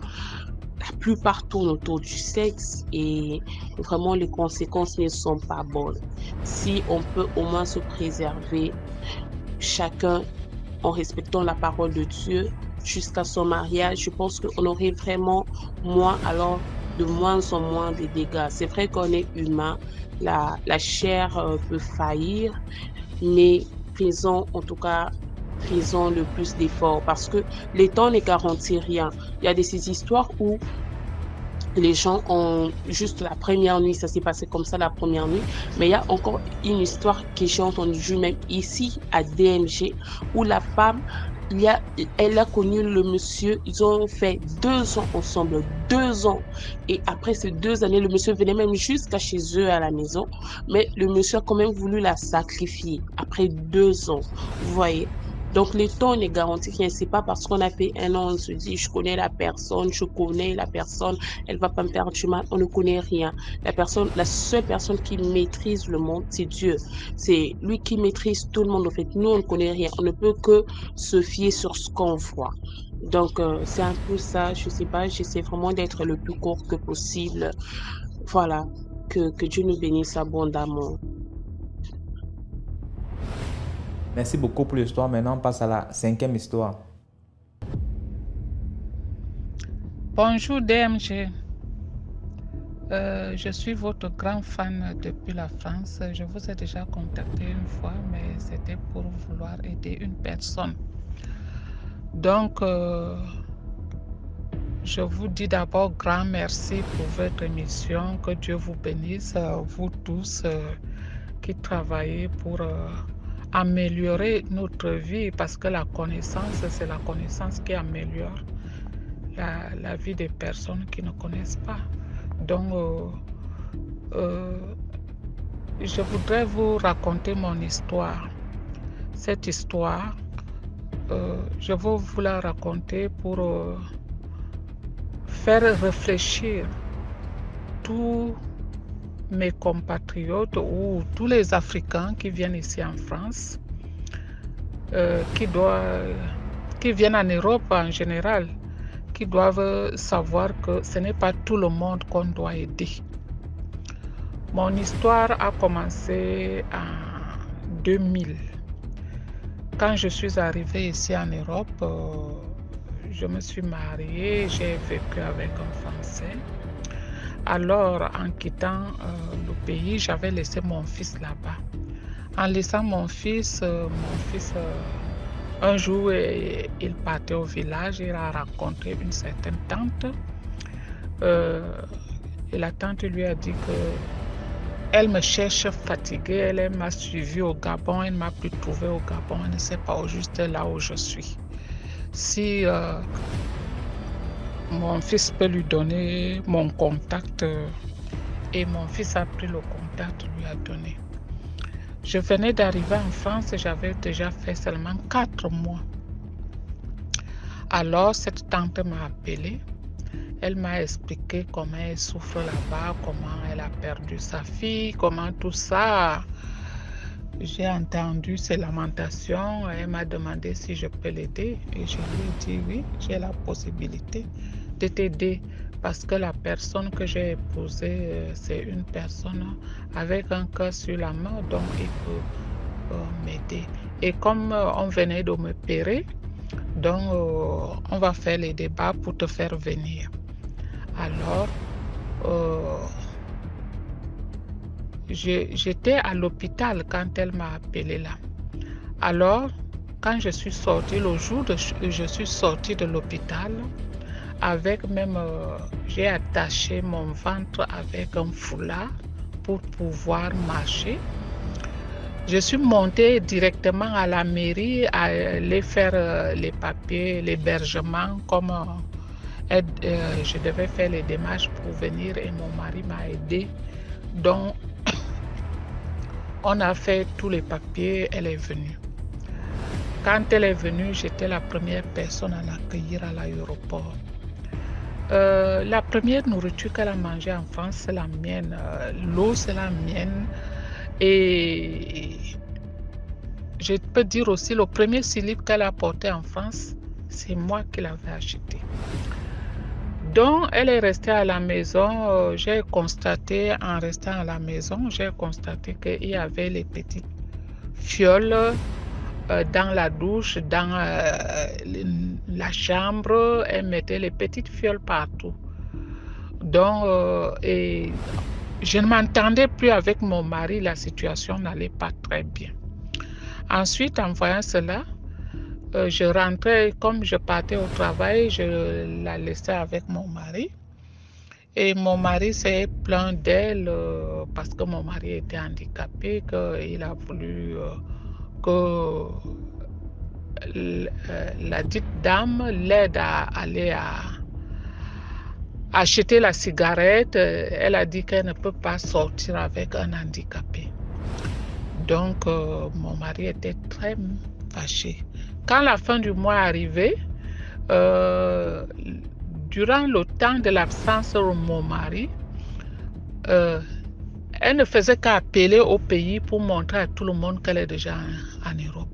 La plupart tournent autour du sexe et vraiment les conséquences ne sont pas bonnes. Si on peut au moins se préserver chacun en respectant la parole de Dieu jusqu'à son mariage, je pense qu'on aurait vraiment de moins en moins de dégâts. C'est vrai qu'on est humain, la chair peut faillir, mais faisons le plus d'efforts parce que le temps ne garantit rien. Il y a ces histoires où les gens ont juste la première nuit, ça s'est passé comme ça la première nuit, mais il y a encore une histoire que j'ai entendue même ici à DMG où la femme, elle a connu le monsieur, ils ont fait 2 ans ensemble, 2 ans. Et après ces 2 années, le monsieur venait même jusqu'à chez eux à la maison, mais le monsieur a quand même voulu la sacrifier après 2 ans. Vous voyez? Donc, le temps ne garantit rien. C'est pas parce qu'on a fait un an, on se dit, je connais la personne, elle va pas me faire du mal. On ne connaît rien. La seule personne qui maîtrise le monde, c'est Dieu. C'est lui qui maîtrise tout le monde. En fait, nous, on ne connaît rien. On ne peut que se fier sur ce qu'on voit. Donc, c'est un peu ça. Je sais pas, j'essaie vraiment d'être le plus court que possible. Voilà. Que Dieu nous bénisse abondamment. Merci beaucoup pour l'histoire. Maintenant, on passe à la 5e histoire. Bonjour DMG. Je suis votre grand fan depuis la France. Je vous ai déjà contacté une fois, mais c'était pour vouloir aider une personne. Donc, je vous dis d'abord grand merci pour votre émission. Que Dieu vous bénisse, vous tous qui travaillez pour améliorer notre vie, parce que la connaissance, c'est la connaissance qui améliore la vie des personnes qui ne connaissent pas. Donc, je voudrais vous raconter mon histoire. Cette histoire, je veux vous la raconter pour faire réfléchir tous mes compatriotes ou tous les Africains qui viennent ici en France, qui viennent en Europe en général, qui doivent savoir que ce n'est pas tout le monde qu'on doit aider. Mon histoire a commencé en 2000. Quand je suis arrivée ici en Europe, je me suis mariée, j'ai vécu avec un Français. Alors, en quittant le pays, j'avais laissé mon fils là-bas. En laissant mon fils, un jour, il partait au village, il a rencontré une certaine tante. Et la tante lui a dit qu'elle me cherche fatiguée, elle m'a suivi au Gabon, elle ne m'a plus trouvé au Gabon, elle ne sait pas où juste là où je suis. Si mon fils peut lui donner mon contact, et mon fils a pris le contact, lui a donné. Je venais d'arriver en France et j'avais déjà fait seulement 4 mois. Alors cette tante m'a appelée. Elle m'a expliqué comment elle souffre là-bas, comment elle a perdu sa fille, comment tout ça. J'ai entendu ses lamentations. Elle m'a demandé si je peux l'aider. Et je lui ai dit oui, j'ai la possibilité de t'aider. Parce que la personne que j'ai épousée, c'est une personne avec un cœur sur la main, donc il peut m'aider. Et comme on venait de me payer, donc on va faire les débats pour te faire venir. Alors, j'étais à l'hôpital quand elle m'a appelé là. Alors, quand je suis sortie, le jour où je suis sortie de l'hôpital, avec même, j'ai attaché mon ventre avec un foulard pour pouvoir marcher. Je suis montée directement à la mairie à aller faire les papiers, l'hébergement, comme je devais faire les démarches pour venir et mon mari m'a aidé. Donc, on a fait tous les papiers, elle est venue. Quand elle est venue, j'étais la première personne à l'accueillir à l'aéroport. La première nourriture qu'elle a mangée en France, c'est la mienne. L'eau, c'est la mienne. Et je peux dire aussi, le premier slip qu'elle a porté en France, c'est moi qui l'avais acheté. Donc, elle est restée à la maison. J'ai constaté, en restant à la maison, j'ai constaté qu'il y avait les petites fioles dans la douche, dans la chambre. Elle mettait les petites fioles partout. Donc, et je ne m'entendais plus avec mon mari. La situation n'allait pas très bien. Ensuite, en voyant cela, je rentrais, comme je partais au travail, je la laissais avec mon mari. Et mon mari s'est plaint d'elle parce que mon mari était handicapé, qu'il a voulu que la dite dame l'aide à aller à acheter la cigarette. Elle a dit qu'elle ne peut pas sortir avec un handicapé. Donc, mon mari était très fâché. quand la fin du mois arrivait, durant le temps de l'absence de mon mari, elle ne faisait qu'appeler au pays pour montrer à tout le monde qu'elle est déjà en Europe.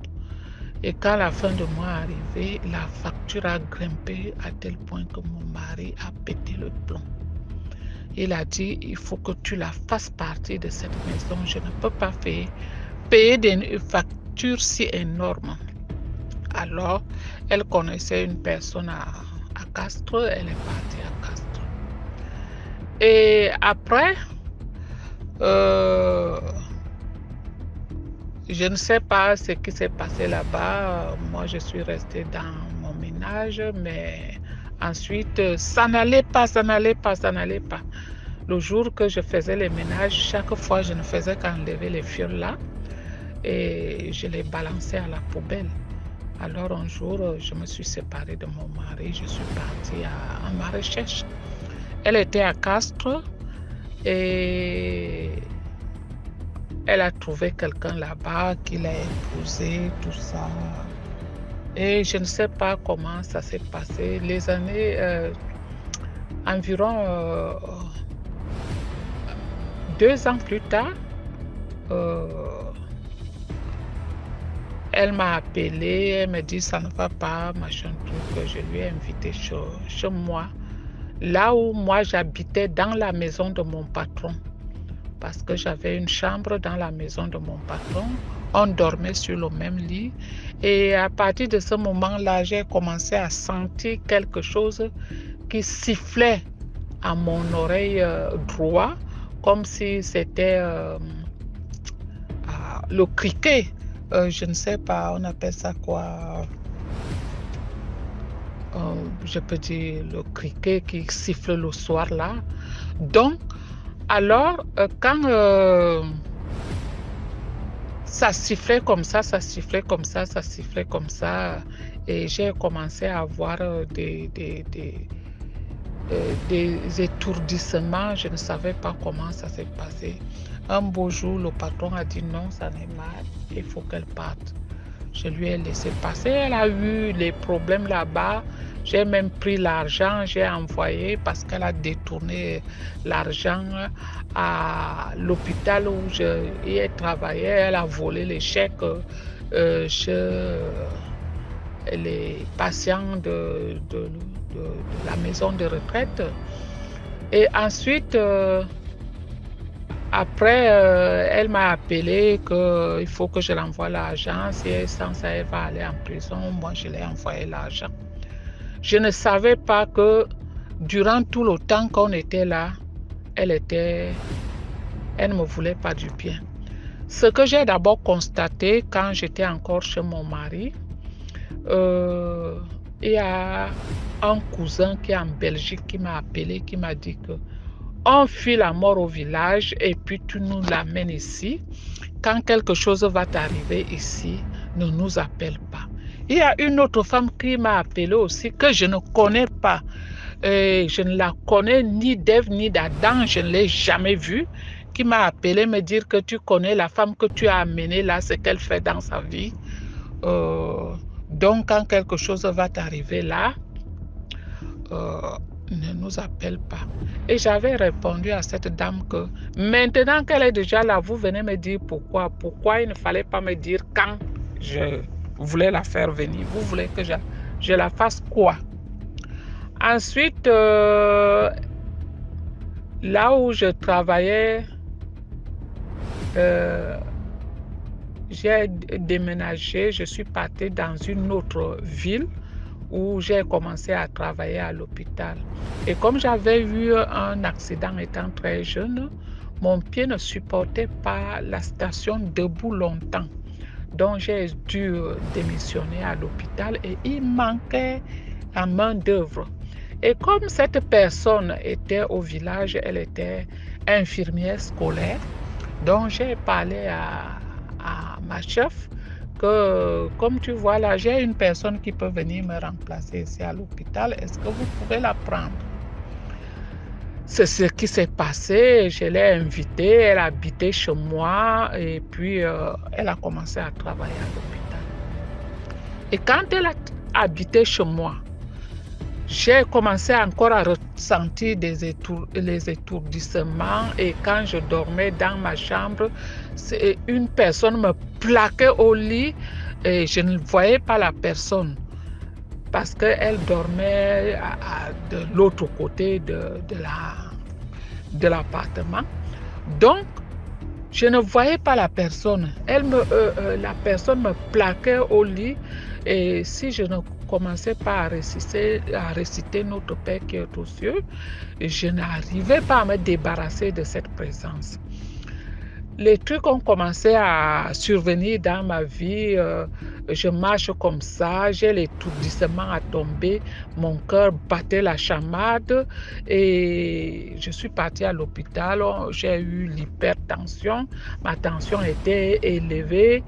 Et quand la fin du mois arrivait, la facture a grimpé à tel point que mon mari a pété le plomb. Il a dit, il faut que tu la fasses partie de cette maison. Je ne peux pas payer des factures si énormes. Alors, elle connaissait une personne à Castres, elle est partie à Castres. Et après, je ne sais pas ce qui s'est passé là-bas. Moi, je suis restée dans mon ménage, mais ensuite, ça n'allait pas. Le jour que je faisais les ménages, chaque fois, je ne faisais qu'enlever les fioles là et je les balançais à la poubelle. Alors un jour, je me suis séparée de mon mari, je suis partie en Maraîchèche. Elle était à Castres et elle a trouvé quelqu'un là-bas qui l'a épousé, tout ça. Et je ne sais pas comment ça s'est passé. Les années, environ 2 ans plus tard, elle m'a appelé, elle me dit ça ne va pas, machin truc. Je lui ai invité chez moi, là où moi j'habitais dans la maison de mon patron. Parce que j'avais une chambre dans la maison de mon patron. On dormait sur le même lit. Et à partir de ce moment-là, j'ai commencé à sentir quelque chose qui sifflait à mon oreille droite, comme si c'était le criquet. Je ne sais pas, on appelle ça quoi? Je peux dire le criquet qui siffle le soir là. Donc, alors, quand ça sifflait comme ça, et j'ai commencé à avoir des étourdissements, je ne savais pas comment ça s'est passé. Un beau jour, le patron a dit non, ça n'est mal, il faut qu'elle parte. Je lui ai laissé passer, elle a eu les problèmes là-bas. J'ai même pris l'argent, j'ai envoyé parce qu'elle a détourné l'argent à l'hôpital où j'ai travaillé. Elle a volé les chèques chez les patients de la maison de retraite. Et ensuite, après, elle m'a appelé qu'il faut que je l'envoie l'argent. Si sans ça, elle va aller en prison. Moi, je l'ai envoyé l'argent. Je ne savais pas que durant tout le temps qu'on était là, elle ne me voulait pas du bien. Ce que j'ai d'abord constaté quand j'étais encore chez mon mari, il y a un cousin qui est en Belgique qui m'a appelé, qui m'a dit que on fuit la mort au village et puis tu nous l'amènes ici. Quand quelque chose va t'arriver ici, ne nous appelle pas. Il y a une autre femme qui m'a appelé aussi, que je ne connais pas. Je ne la connais ni d'Ève ni d'Adam, je ne l'ai jamais vue, qui m'a appelé me dire que tu connais la femme que tu as amenée là, ce qu'elle fait dans sa vie. Donc, quand quelque chose va t'arriver là, ne nous appelle pas. Et j'avais répondu à cette dame que maintenant qu'elle est déjà là, vous venez me dire pourquoi. Pourquoi il ne fallait pas me dire quand je voulais la faire venir. Vous voulez que je la fasse quoi? Ensuite, là où je travaillais, j'ai déménagé, je suis partie dans une autre ville où j'ai commencé à travailler à l'hôpital. Et comme j'avais eu un accident étant très jeune, mon pied ne supportait pas la station debout longtemps. Donc j'ai dû démissionner à l'hôpital et il manquait la main d'œuvre. Et comme cette personne était au village, elle était infirmière scolaire, donc j'ai parlé à ma chef que, comme tu vois là, j'ai une personne qui peut venir me remplacer ici à l'hôpital, est-ce que vous pouvez la prendre? C'est ce qui s'est passé, je l'ai invitée, elle habitait chez moi et puis elle a commencé à travailler à l'hôpital. Et quand elle a habité chez moi, j'ai commencé encore à ressentir les étourdissements et quand je dormais dans ma chambre, une personne me plaquait au lit et je ne voyais pas la personne parce qu'elle dormait de l'autre côté de l'appartement. Donc, je ne voyais pas la personne. La personne me plaquait au lit et si je ne commençais pas à réciter Notre Père qui est aux cieux, je n'arrivais pas à me débarrasser de cette présence. Les trucs ont commencé à survenir dans ma vie. Je marche comme ça, j'ai l'étourdissement à tomber, mon cœur battait la chamade et je suis partie à l'hôpital. J'ai eu l'hypertension, ma tension était élevée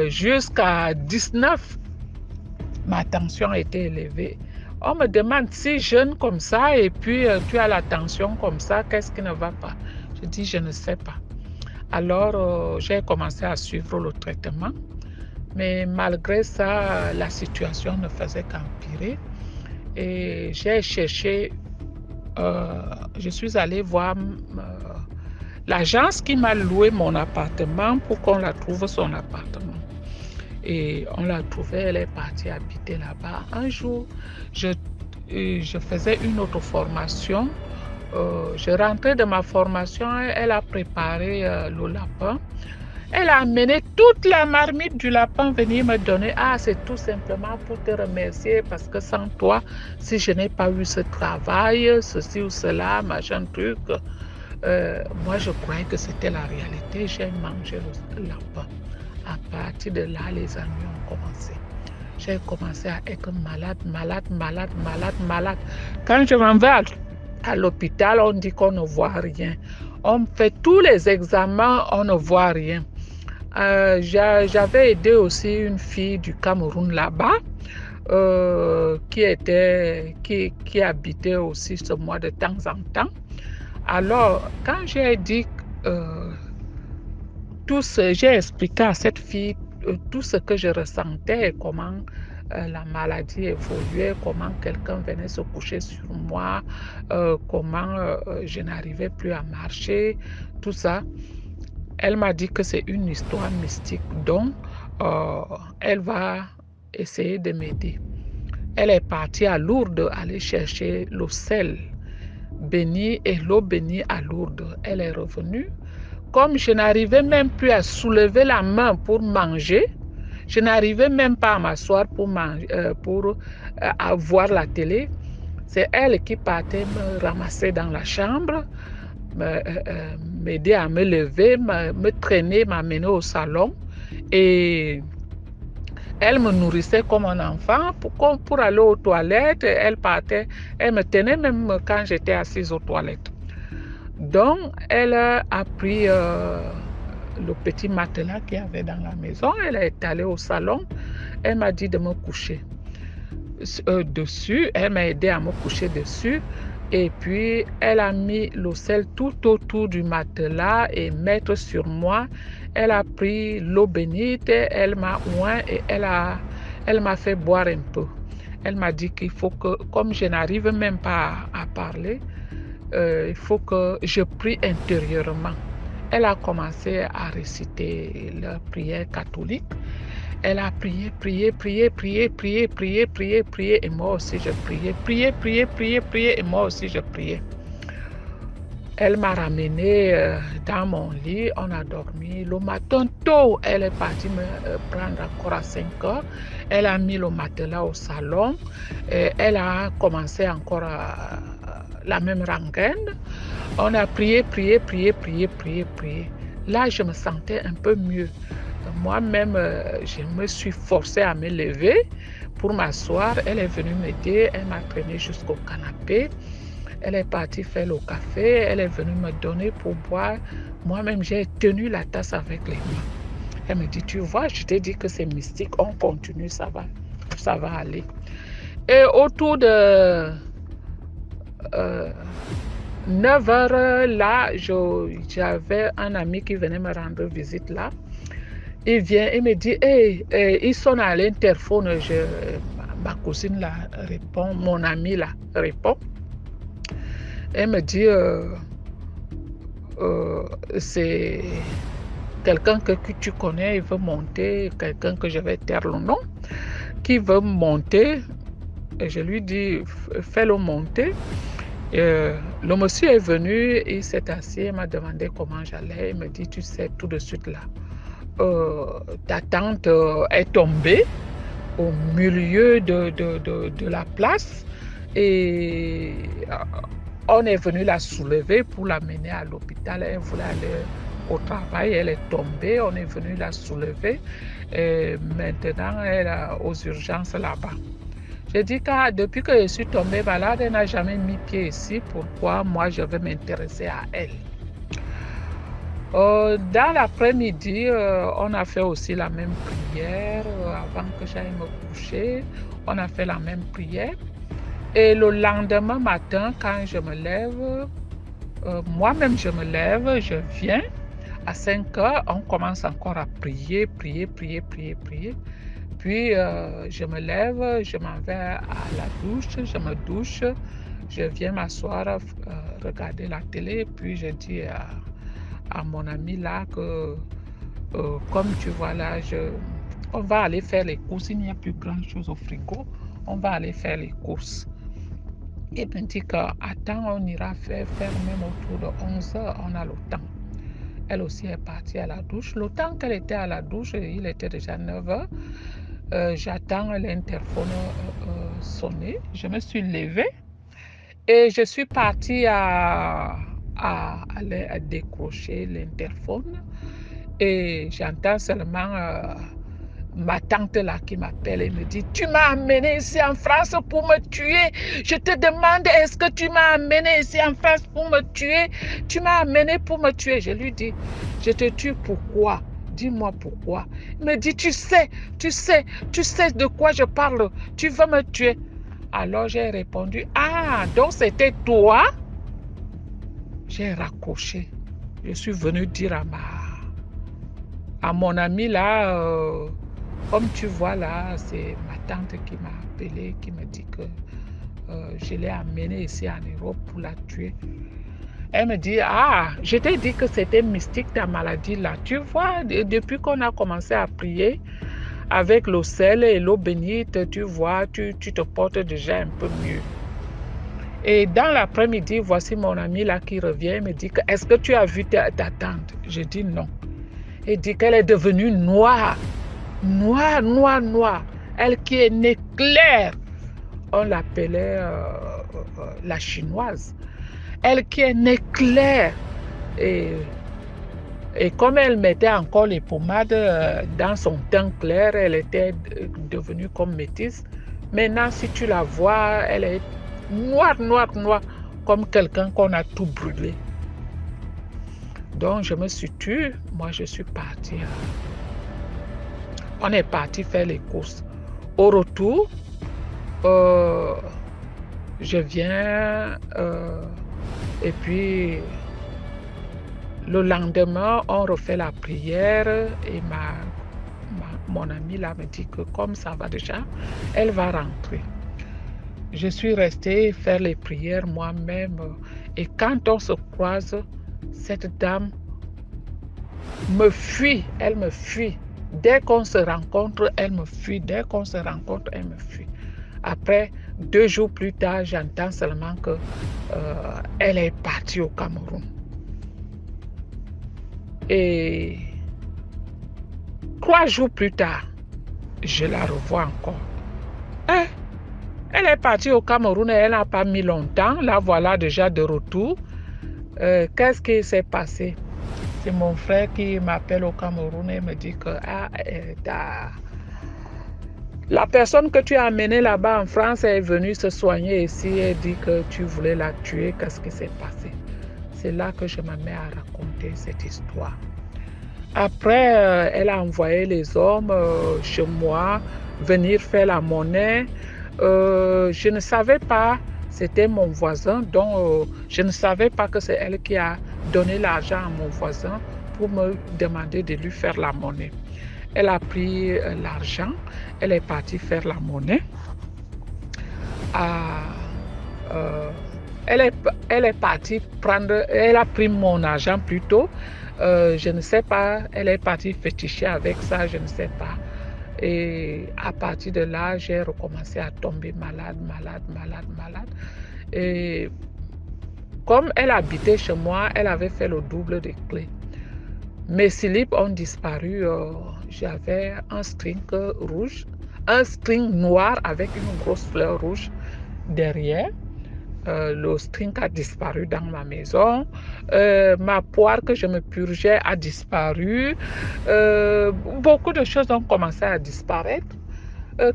jusqu'à 19. Ma tension était élevée. On me demande si jeune comme ça et puis tu as la tension comme ça, qu'est-ce qui ne va pas? Je dis je ne sais pas. Alors j'ai commencé à suivre le traitement, mais malgré ça, la situation ne faisait qu'empirer. Et j'ai cherché, je suis allée voir l'agence qui m'a loué mon appartement pour qu'on la trouve son appartement. Et on l'a trouvée, elle est partie habiter là-bas. Un jour, je faisais une autre formation. Je rentrais de ma formation, elle a préparé le lapin. Elle a amené toute la marmite du lapin venir me donner. Ah, c'est tout simplement pour te remercier parce que sans toi, si je n'ai pas eu ce travail, ceci ou cela, machin truc, moi je croyais que c'était la réalité. J'ai mangé le lapin. À partir de là, les ennuis ont commencé. J'ai commencé à être malade. Quand je m'en vais à l'hôpital, on dit qu'on ne voit rien. On fait tous les examens, on ne voit rien. J'avais aidé aussi une fille du Cameroun là-bas qui habitait aussi chez moi de temps en temps. Alors, quand j'ai dit j'ai expliqué à cette fille tout ce que je ressentais et comment la maladie évoluait, comment quelqu'un venait se coucher sur moi, comment je n'arrivais plus à marcher, tout ça. Elle m'a dit que c'est une histoire mystique, donc elle va essayer de m'aider. Elle est partie à Lourdes aller chercher le sel béni et l'eau bénie à Lourdes. Elle est revenue. Comme je n'arrivais même plus à soulever la main pour manger, je n'arrivais même pas à m'asseoir pour voir la télé. C'est elle qui partait me ramasser dans la chambre, m'aider à me lever, me traîner, m'amener au salon. Et elle me nourrissait comme un enfant. Pour aller aux toilettes, elle partait, elle me tenait même quand j'étais assise aux toilettes. Donc, elle a pris le petit matelas qu'il y avait dans la maison. Elle est allée au salon. Elle m'a dit de me coucher dessus. Elle m'a aidé à me coucher dessus. Et puis, elle a mis le sel tout autour du matelas et mettre sur moi. Elle a pris l'eau bénite. Elle m'a oint et elle m'a fait boire un peu. Elle m'a dit qu'il faut que, comme je n'arrive même pas à parler, il faut que je prie intérieurement. Elle a commencé à réciter la prière catholique. Elle a prié, et moi aussi je priais. Prier, et moi aussi je priais. Elle m'a ramené dans mon lit, on a dormi. Le matin tôt, elle est partie me prendre encore à 5 heures. Elle a mis le matelas au salon. Et elle a commencé encore la même rengaine. On a prié. Là, je me sentais un peu mieux. Moi-même, je me suis forcée à me lever pour m'asseoir. Elle est venue m'aider. Elle m'a traîné jusqu'au canapé. Elle est partie faire le café. Elle est venue me donner pour boire. Moi-même, j'ai tenu la tasse avec les mains. Elle me dit, tu vois, je t'ai dit que c'est mystique. On continue, ça va aller. Et autour de 9 heures, là, j'avais un ami qui venait me rendre visite là. Il vient et me dit, hey, il sonne à l'interphone. Ma cousine là répond, mon amie là répond. Elle me dit, c'est quelqu'un que tu connais, il veut monter, quelqu'un que je vais taire le nom, qui veut monter. Et je lui dis, fais-le monter. Le monsieur est venu, il s'est assis, il m'a demandé comment j'allais. Il me dit, tu sais, tout de suite là, ta tante est tombée au milieu de la place et on est venu la soulever pour l'amener à l'hôpital. Elle voulait aller au travail, elle est tombée, on est venu la soulever et maintenant elle est aux urgences là-bas. J'ai dit que depuis que je suis tombée malade, elle n'a jamais mis pied ici. Pourquoi moi je vais m'intéresser à elle? Dans l'après-midi, on a fait aussi la même prière. Avant que j'aille me coucher, on a fait la même prière. Et le lendemain matin, quand je me lève, moi-même je me lève, je viens. À 5 heures, on commence encore à prier. Puis je me lève, je m'en vais à la douche, je me douche, je viens m'asseoir, regarder la télé, puis je dis à mon ami là que comme tu vois là, on va aller faire les courses, il n'y a plus grand chose au frigo, on va aller faire les courses. Il me dit qu'attends, on ira faire même autour de 11 heures, on a le temps. Elle aussi est partie à la douche. Le temps qu'elle était à la douche, il était déjà 9 heures. J'attends l'interphone sonner. Je me suis levée et je suis partie à décrocher l'interphone. Et j'entends seulement ma tante là qui m'appelle et me dit, tu m'as amené ici en France pour me tuer. Je te demande, est-ce que tu m'as amené ici en France pour me tuer? Tu m'as amené pour me tuer. Je lui dis, je te tue pourquoi? Dis-moi pourquoi. Il me dit, tu sais de quoi je parle. Tu veux me tuer. Alors j'ai répondu, ah, donc c'était toi? J'ai raccroché. Je suis venue dire à mon ami là, comme tu vois là, c'est ma tante qui m'a appelé, qui me dit que je l'ai amenée ici en Europe pour la tuer. Elle me dit, ah, je t'ai dit que c'était mystique ta maladie là. Tu vois, depuis qu'on a commencé à prier avec l'eau sel et l'eau bénite, tu vois, tu te portes déjà un peu mieux. Et dans l'après-midi, voici mon ami là qui revient et me dit, est-ce que tu as vu ta tante? Je dis non. Il dit qu'elle est devenue noire. Noire. Elle qui est née claire. On l'appelait la chinoise. Elle qui est née claire. Et comme elle mettait encore les pommades dans son teint clair, elle était devenue comme métisse. Maintenant, si tu la vois, elle est noire, comme quelqu'un qu'on a tout brûlé. Donc, je me suis tue. Moi, je suis partie. On est parti faire les courses. Au retour, je viens et puis le lendemain, on refait la prière et mon amie là me dit que comme ça va déjà, elle va rentrer. Je suis restée faire les prières moi-même et quand on se croise, cette dame me fuit, elle me fuit. Dès qu'on se rencontre, elle me fuit. Après, 2 jours plus tard, j'entends seulement que elle est partie au Cameroun. Et 3 jours plus tard, je la revois encore. Elle est partie au Cameroun et elle n'a pas mis longtemps. La voilà déjà de retour. Qu'est-ce qui s'est passé? C'est mon frère qui m'appelle au Cameroun et me dit que la personne que tu as amenée là-bas en France est venue se soigner ici et dit que tu voulais la tuer. Qu'est-ce qui s'est passé? C'est là que je me mets à raconter cette histoire. Après, elle a envoyé les hommes chez moi venir faire la monnaie. Je ne savais pas, c'était mon voisin, donc je ne savais pas que c'est elle qui a donné l'argent à mon voisin pour me demander de lui faire la monnaie. Elle a pris l'argent. Elle est partie faire la monnaie. Elle est partie prendre... Elle a pris mon argent plutôt. Je ne sais pas. Elle est partie féticher avec ça. Je ne sais pas. Et à partir de là, j'ai recommencé à tomber malade. Et comme elle habitait chez moi, elle avait fait le double des clés. Mes slips ont disparu. J'avais un string rouge, un string noir avec une grosse fleur rouge derrière. Le string a disparu dans ma maison. Ma poire que je me purgeais a disparu. Beaucoup de choses ont commencé à disparaître.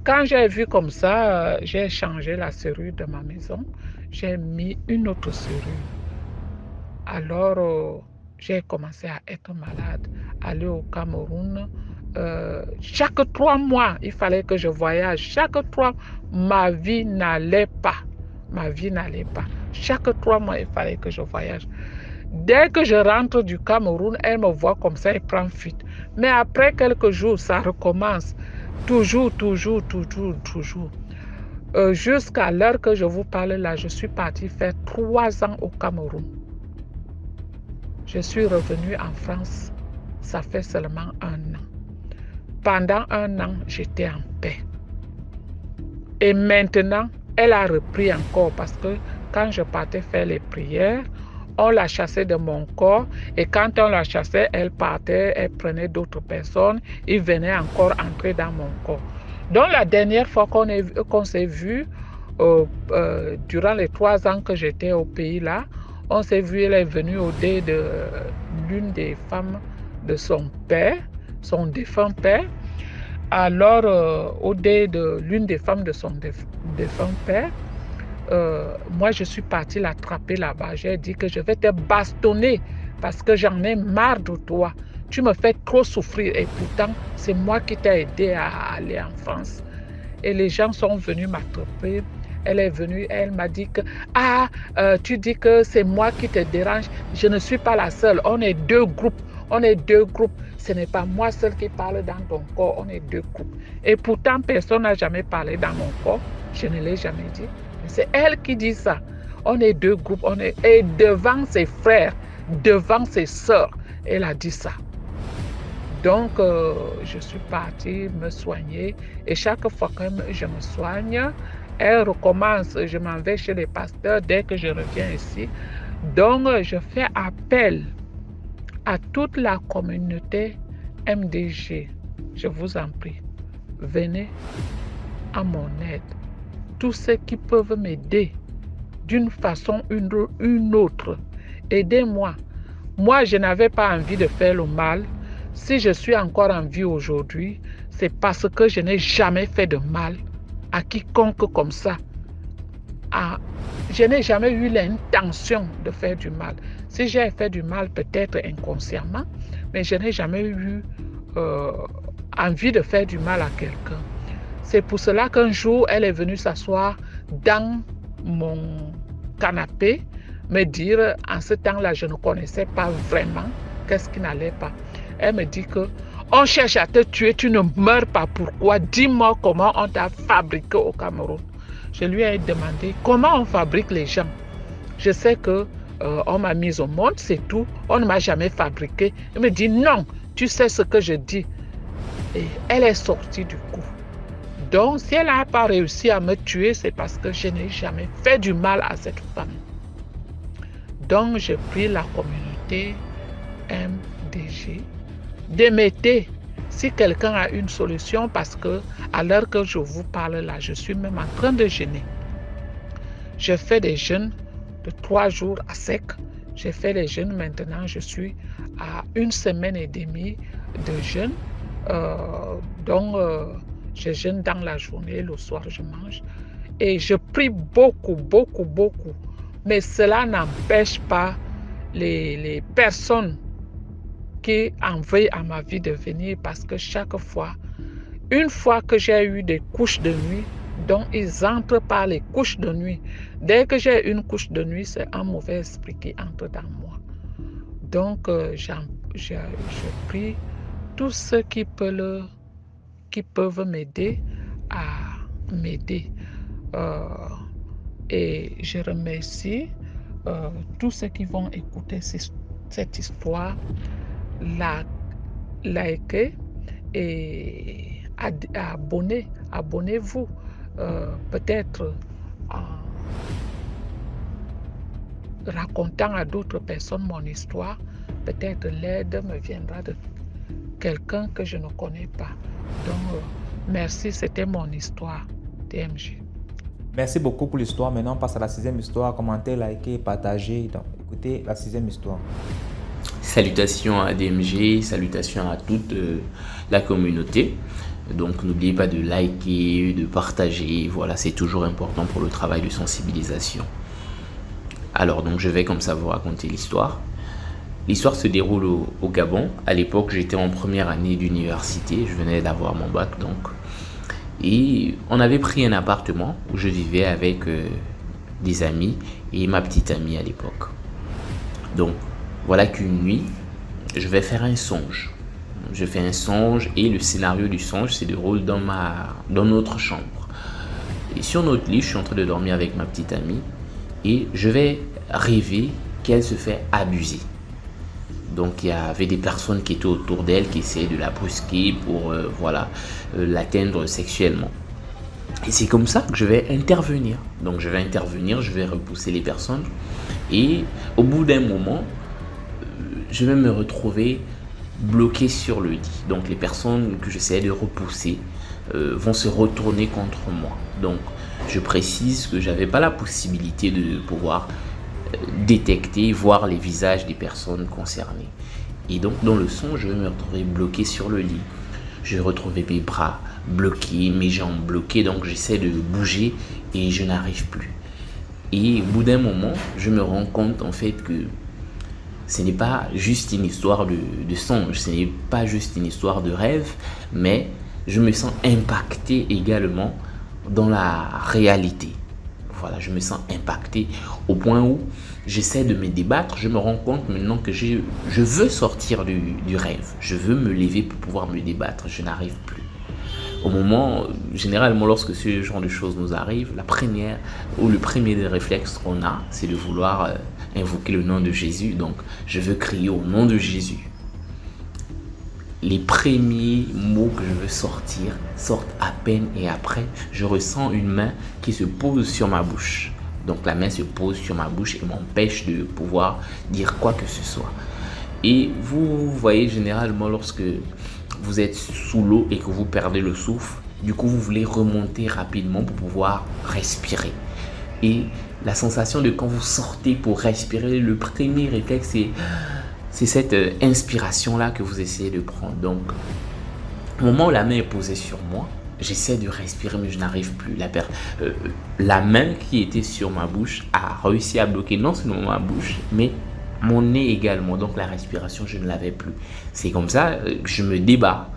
Quand j'ai vu comme ça, j'ai changé la serrure de ma maison. J'ai mis une autre serrure. Alors, j'ai commencé à être malade, aller au Cameroun. Chaque 3 mois, il fallait que je voyage. Chaque 3 mois, ma vie n'allait pas. Chaque 3 mois, il fallait que je voyage. Dès que je rentre du Cameroun, elle me voit comme ça, elle prend fuite. Mais après quelques jours, ça recommence. Toujours. Jusqu'à l'heure que je vous parle là, je suis partie faire 3 ans au Cameroun. Je suis revenue en France, ça fait seulement 1 an. Pendant 1 an, j'étais en paix. Et maintenant, elle a repris encore parce que quand je partais faire les prières, on la chassait de mon corps et quand on la chassait, elle partait, elle prenait d'autres personnes, ils venaient encore entrer dans mon corps. Donc la dernière fois qu'on s'est vu, durant les 3 ans que j'étais au pays là, on s'est vu, elle est venue au dé de l'une des femmes de son père, son défunt père. Alors, au dé de l'une des femmes de son défunt père, moi je suis partie l'attraper là-bas. J'ai dit que je vais te bastonner parce que j'en ai marre de toi. Tu me fais trop souffrir et pourtant c'est moi qui t'ai aidé à aller en France. Et les gens sont venus m'attraper. Elle est venue, elle m'a dit que tu dis que c'est moi qui te dérange. Je ne suis pas la seule. On est 2 groupes. Ce n'est pas moi seule qui parle dans ton corps. On est 2 groupes. Et pourtant, personne n'a jamais parlé dans mon corps. Je ne l'ai jamais dit. C'est elle qui dit ça. On est 2 groupes. Et devant ses frères, devant ses sœurs, elle a dit ça. Donc, je suis partie me soigner. Et chaque fois que je me soigne, elle recommence. Je m'en vais chez les pasteurs dès que je reviens ici. Donc, je fais appel à toute la communauté MDG. Je vous en prie, venez à mon aide. Tous ceux qui peuvent m'aider d'une façon ou une autre, aidez-moi. Moi, je n'avais pas envie de faire le mal. Si je suis encore en vie aujourd'hui, c'est parce que je n'ai jamais fait de mal à quiconque comme ça. Je n'ai jamais eu l'intention de faire du mal. Si j'ai fait du mal, peut-être inconsciemment, mais je n'ai jamais eu envie de faire du mal à quelqu'un. C'est pour cela qu'un jour, elle est venue s'asseoir dans mon canapé, me dire, en ce temps-là, je ne connaissais pas vraiment qu'est-ce qui n'allait pas. Elle me dit que on cherche à te tuer, tu ne meurs pas. Pourquoi? Dis-moi comment on t'a fabriqué au Cameroun. Je lui ai demandé comment on fabrique les gens. Je sais que on m'a mise au monde, c'est tout. On ne m'a jamais fabriqué. Elle me dit non, tu sais ce que je dis. Et elle est sortie du coup. Donc, si elle n'a pas réussi à me tuer, c'est parce que je n'ai jamais fait du mal à cette femme. Donc, je prie la communauté MDG de m'aider si quelqu'un a une solution parce que à l'heure que je vous parle là, je suis même en train de jeûner. Je fais des jeûnes de 3 jours à sec. J'ai fait les jeûnes maintenant, je suis à 1 semaine et demie de jeûne. Donc, je jeûne dans la journée, le soir je mange. Et je prie beaucoup. Mais cela n'empêche pas les personnes qui en veulent à ma vie de venir parce que chaque fois, une fois que j'ai eu des couches de nuit, donc ils entrent par les couches de nuit. Dès que j'ai une couche de nuit, c'est un mauvais esprit qui entre dans moi. Donc, je prie tous ceux qui peuvent m'aider à m'aider. Et je remercie tous ceux qui vont écouter cette histoire, liker et abonnez-vous. Peut-être en racontant à d'autres personnes mon histoire, peut-être l'aide me viendra de quelqu'un que je ne connais pas. Donc, merci, c'était mon histoire, DMG. Merci beaucoup pour l'histoire. Maintenant, on passe à la 6e histoire. Commentez, likez, partagez. Donc, écoutez la 6e histoire. Salutations à DMG, salutations à toute la communauté. Donc n'oubliez pas de liker, de partager. Voilà, c'est toujours important pour le travail de sensibilisation. Alors donc je vais comme ça vous raconter l'histoire. L'histoire se déroule au Gabon. À l'époque, j'étais en première année d'université. Je venais d'avoir mon bac donc. Et on avait pris un appartement où je vivais avec des amis et ma petite amie à l'époque. Donc voilà qu'une nuit, je vais faire un songe. Je fais un songe et le scénario du songe se déroule dans notre chambre. Et sur notre lit, je suis en train de dormir avec ma petite amie et je vais rêver qu'elle se fait abuser. Donc il y avait des personnes qui étaient autour d'elle qui essayaient de la brusquer pour l'atteindre sexuellement. Et c'est comme ça que je vais intervenir. Donc je vais intervenir, je vais repousser les personnes et au bout d'un moment, je vais me retrouver bloqué sur le lit. Donc les personnes que j'essayais de repousser vont se retourner contre moi. Donc je précise que j'avais pas la possibilité de pouvoir détecter, voir les visages des personnes concernées. Et donc dans le son, je vais me retrouver bloqué sur le lit. Je vais retrouver mes bras bloqués, mes jambes bloquées. Donc j'essaie de bouger et je n'arrive plus. Et au bout d'un moment, je me rends compte en fait que ce n'est pas juste une histoire de songe, ce n'est pas juste une histoire de rêve, mais je me sens impacté également dans la réalité. Voilà, je me sens impacté au point où j'essaie de me débattre. Je me rends compte maintenant que je veux sortir du rêve. Je veux me lever pour pouvoir me débattre. Je n'arrive plus. Au moment, généralement, lorsque ce genre de choses nous arrive, le premier des réflexes qu'on a, c'est de vouloir invoquer le nom de Jésus. Donc, je veux crier au nom de Jésus. Les premiers mots que je veux sortir sortent à peine et après, je ressens une main qui se pose sur ma bouche. Donc, la main se pose sur ma bouche et m'empêche de pouvoir dire quoi que ce soit. Et vous voyez généralement lorsque vous êtes sous l'eau et que vous perdez le souffle, du coup, vous voulez remonter rapidement pour pouvoir respirer. Et la sensation de quand vous sortez pour respirer, le premier réflexe, c'est cette inspiration-là que vous essayez de prendre. Donc, au moment où la main est posée sur moi, j'essaie de respirer, mais je n'arrive plus. La main qui était sur ma bouche a réussi à bloquer non seulement ma bouche, mais mon nez également. Donc, la respiration, je ne l'avais plus. C'est comme ça que je me débat.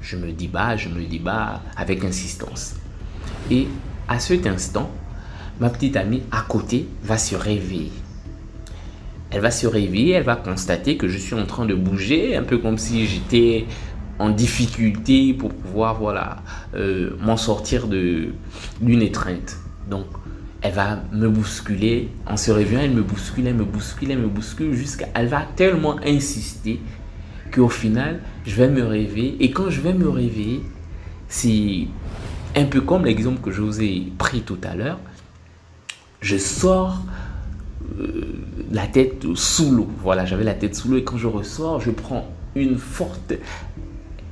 Je me débat avec insistance. Et à cet instant, ma petite amie à côté va se réveiller. Elle va se réveiller, elle va constater que je suis en train de bouger, un peu comme si j'étais en difficulté pour pouvoir m'en sortir d'une étreinte. Donc, elle va me bousculer. En se réveillant, elle me bouscule jusqu'à... Elle va tellement insister qu'au final, je vais me réveiller. Et quand je vais me réveiller, c'est un peu comme l'exemple que je vous ai pris tout à l'heure. Je sors la tête sous l'eau. Voilà, j'avais la tête sous l'eau et quand je ressors, je prends une forte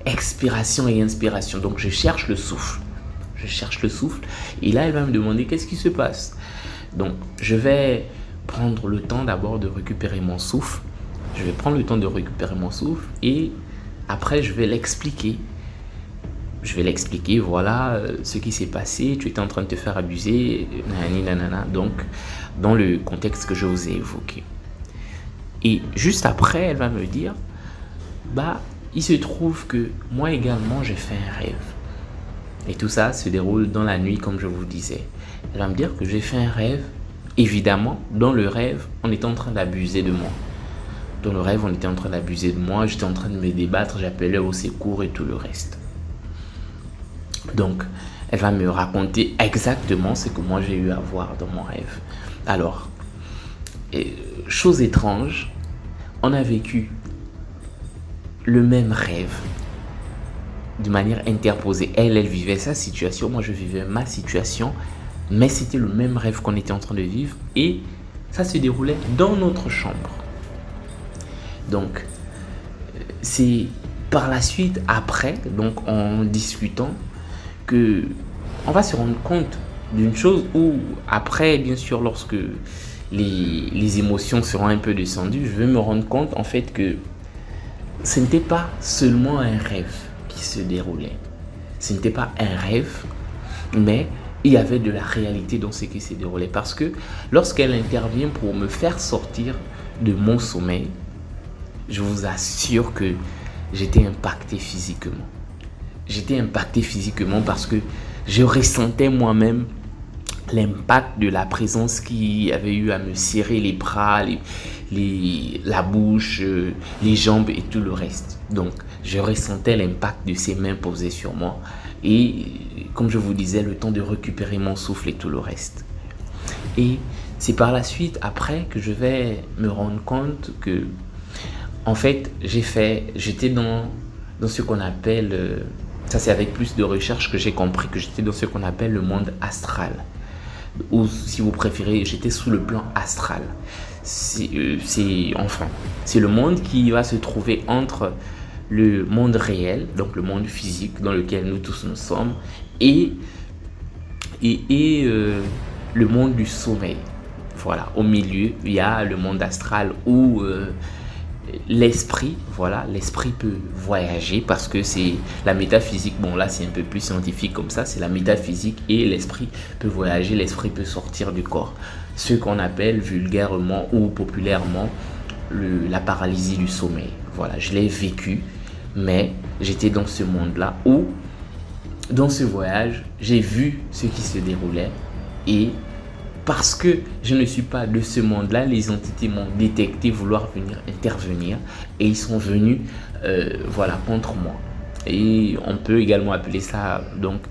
expiration et inspiration. Donc, je cherche le souffle. Et là, elle va me demander qu'est-ce qui se passe. Donc, je vais prendre le temps d'abord de récupérer mon souffle. Et après, je vais l'expliquer. Voilà ce qui s'est passé. Tu étais en train de te faire abuser. Donc, dans le contexte que je vous ai évoqué. Et juste après, elle va me dire, il se trouve que moi également, j'ai fait un rêve. Et tout ça se déroule dans la nuit, comme je vous disais. Elle va me dire que j'ai fait un rêve. Évidemment, dans le rêve, on est en train d'abuser de moi. Dans le rêve, on était en train d'abuser de moi, j'étais en train de me débattre, j'appelais au secours et tout le reste. Donc, elle va me raconter exactement ce que moi j'ai eu à voir dans mon rêve. Alors, chose étrange, on a vécu le même rêve de manière interposée. Elle vivait sa situation, moi je vivais ma situation, mais c'était le même rêve qu'on était en train de vivre et ça se déroulait dans notre chambre. Donc, c'est par la suite, après, donc en discutant, que on va se rendre compte d'une chose où, après, bien sûr, lorsque les émotions seront un peu descendues, je vais me rendre compte, en fait, que ce n'était pas seulement un rêve qui se déroulait. Ce n'était pas un rêve, mais il y avait de la réalité dans ce qui s'est déroulé. Parce que lorsqu'elle intervient pour me faire sortir de mon sommeil, je vous assure que j'étais impacté physiquement. J'étais impacté physiquement parce que je ressentais moi-même l'impact de la présence qui avait eu à me serrer les bras, la bouche, les jambes et tout le reste. Donc, je ressentais l'impact de ses mains posées sur moi. Et comme je vous disais, le temps de récupérer mon souffle et tout le reste. Et c'est par la suite, après, que je vais me rendre compte que, en fait, j'étais dans ce qu'on appelle, ça c'est avec plus de recherche que j'ai compris que j'étais dans ce qu'on appelle le monde astral. Ou si vous préférez, j'étais sous le plan astral. C'est le monde qui va se trouver entre le monde réel, donc le monde physique dans lequel nous tous nous sommes, et le monde du sommeil. Voilà, au milieu, il y a le monde astral où l'esprit peut voyager parce que c'est la métaphysique. Bon, là, c'est un peu plus scientifique comme ça. C'est la métaphysique et l'esprit peut voyager, l'esprit peut sortir du corps. Ce qu'on appelle vulgairement ou populairement la paralysie du sommeil. Voilà, je l'ai vécu, mais j'étais dans ce monde-là où, dans ce voyage, j'ai vu ce qui se déroulait et parce que je ne suis pas de ce monde-là, les entités m'ont détecté vouloir venir intervenir et ils sont venus contre moi. Et on peut également appeler ça donc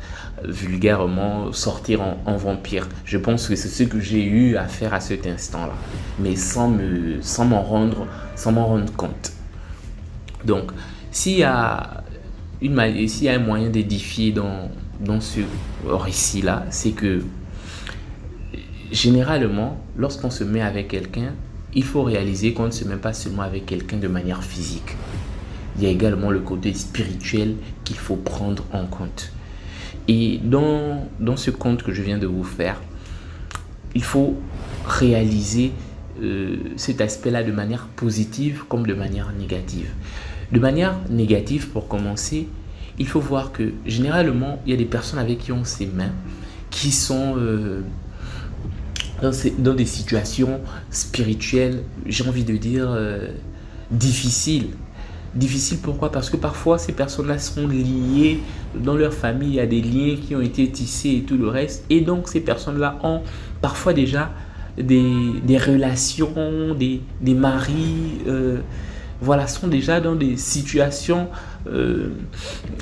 vulgairement sortir en vampire. Je pense que c'est ce que j'ai eu à faire à cet instant-là, mais sans m'en rendre compte. Donc, s'il y a un moyen d'édifier dans ce récit-là, c'est que généralement, lorsqu'on se met avec quelqu'un, il faut réaliser qu'on ne se met pas seulement avec quelqu'un de manière physique. Il y a également le côté spirituel qu'il faut prendre en compte. Et dans ce conte que je viens de vous faire, il faut réaliser cet aspect-là de manière positive comme de manière négative. De manière négative, pour commencer, il faut voir que généralement, il y a des personnes avec qui on se met qui sont dans des situations spirituelles, j'ai envie de dire, difficiles. Difficiles pourquoi? Parce que parfois ces personnes-là sont liées dans leur famille, il y a des liens qui ont été tissés et tout le reste. Et donc ces personnes-là ont parfois déjà des relations, des maris, sont déjà dans des situations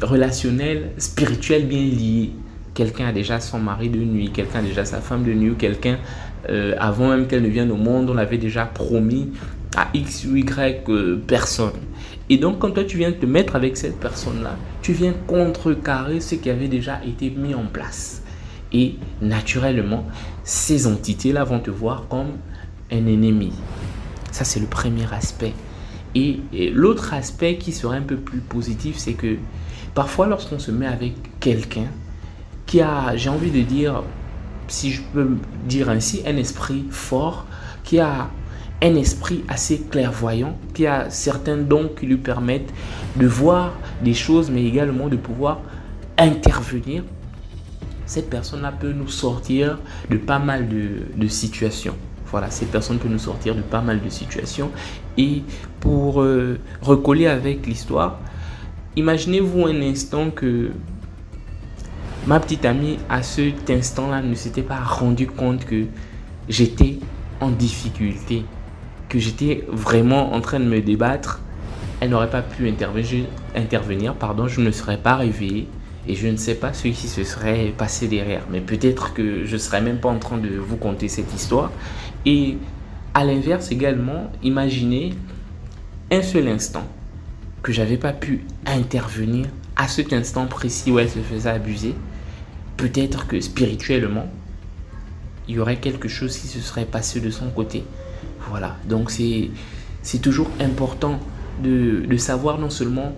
relationnelles, spirituelles bien liées. Quelqu'un a déjà son mari de nuit, quelqu'un a déjà sa femme de nuit, ou quelqu'un, avant même qu'elle ne vienne au monde, on l'avait déjà promis à X ou Y personne. Et donc, quand toi, tu viens te mettre avec cette personne-là, tu viens contrecarrer ce qui avait déjà été mis en place. Et naturellement, ces entités-là vont te voir comme un ennemi. Ça, c'est le premier aspect. Et l'autre aspect qui serait un peu plus positif, c'est que parfois, lorsqu'on se met avec quelqu'un qui a, j'ai envie de dire, si je peux dire ainsi, un esprit fort, qui a un esprit assez clairvoyant, qui a certains dons qui lui permettent de voir des choses, mais également de pouvoir intervenir, cette personne-là peut nous sortir de pas mal de situations. Voilà, cette personne peut nous sortir de pas mal de situations. Et pour recoller avec l'histoire, imaginez-vous un instant que ma petite amie, à cet instant-là, ne s'était pas rendu compte que j'étais en difficulté. que j'étais vraiment en train de me débattre. Elle n'aurait pas pu intervenir, je ne serais pas réveillé et je ne sais pas ce qui se serait passé derrière. Mais peut-être que je ne serais même pas en train de vous conter cette histoire. Et à l'inverse également, imaginez un seul instant que j'avais pas pu intervenir à cet instant précis où elle se faisait abuser. Peut-être que spirituellement, il y aurait quelque chose qui se serait passé de son côté. Voilà, donc c'est toujours important de savoir non seulement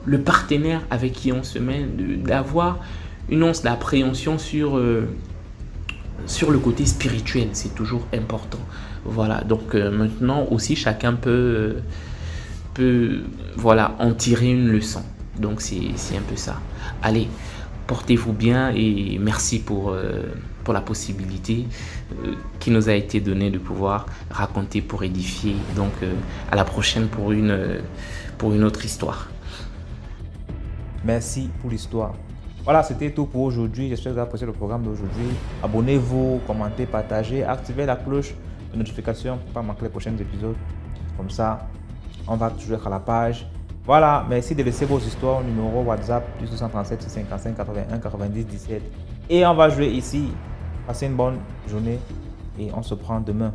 le partenaire avec qui on se met, d'avoir une once d'appréhension sur le côté spirituel, c'est toujours important. Voilà, donc maintenant aussi chacun peut voilà, en tirer une leçon. Donc c'est un peu ça. Allez, portez-vous bien et merci pour la possibilité qui nous a été donnée de pouvoir raconter pour édifier. Donc à la prochaine pour une autre histoire. Merci pour l'histoire. Voilà, c'était tout pour aujourd'hui. J'espère que vous avez apprécié le programme d'aujourd'hui. Abonnez-vous, commentez, partagez, activez la cloche de notification pour ne pas manquer les prochains épisodes. Comme ça, on va toujours être à la page. Voilà, merci de laisser vos histoires au numéro WhatsApp plus 237 655 81 90 17. Et on va jouer ici. Passez une bonne journée et on se prend demain.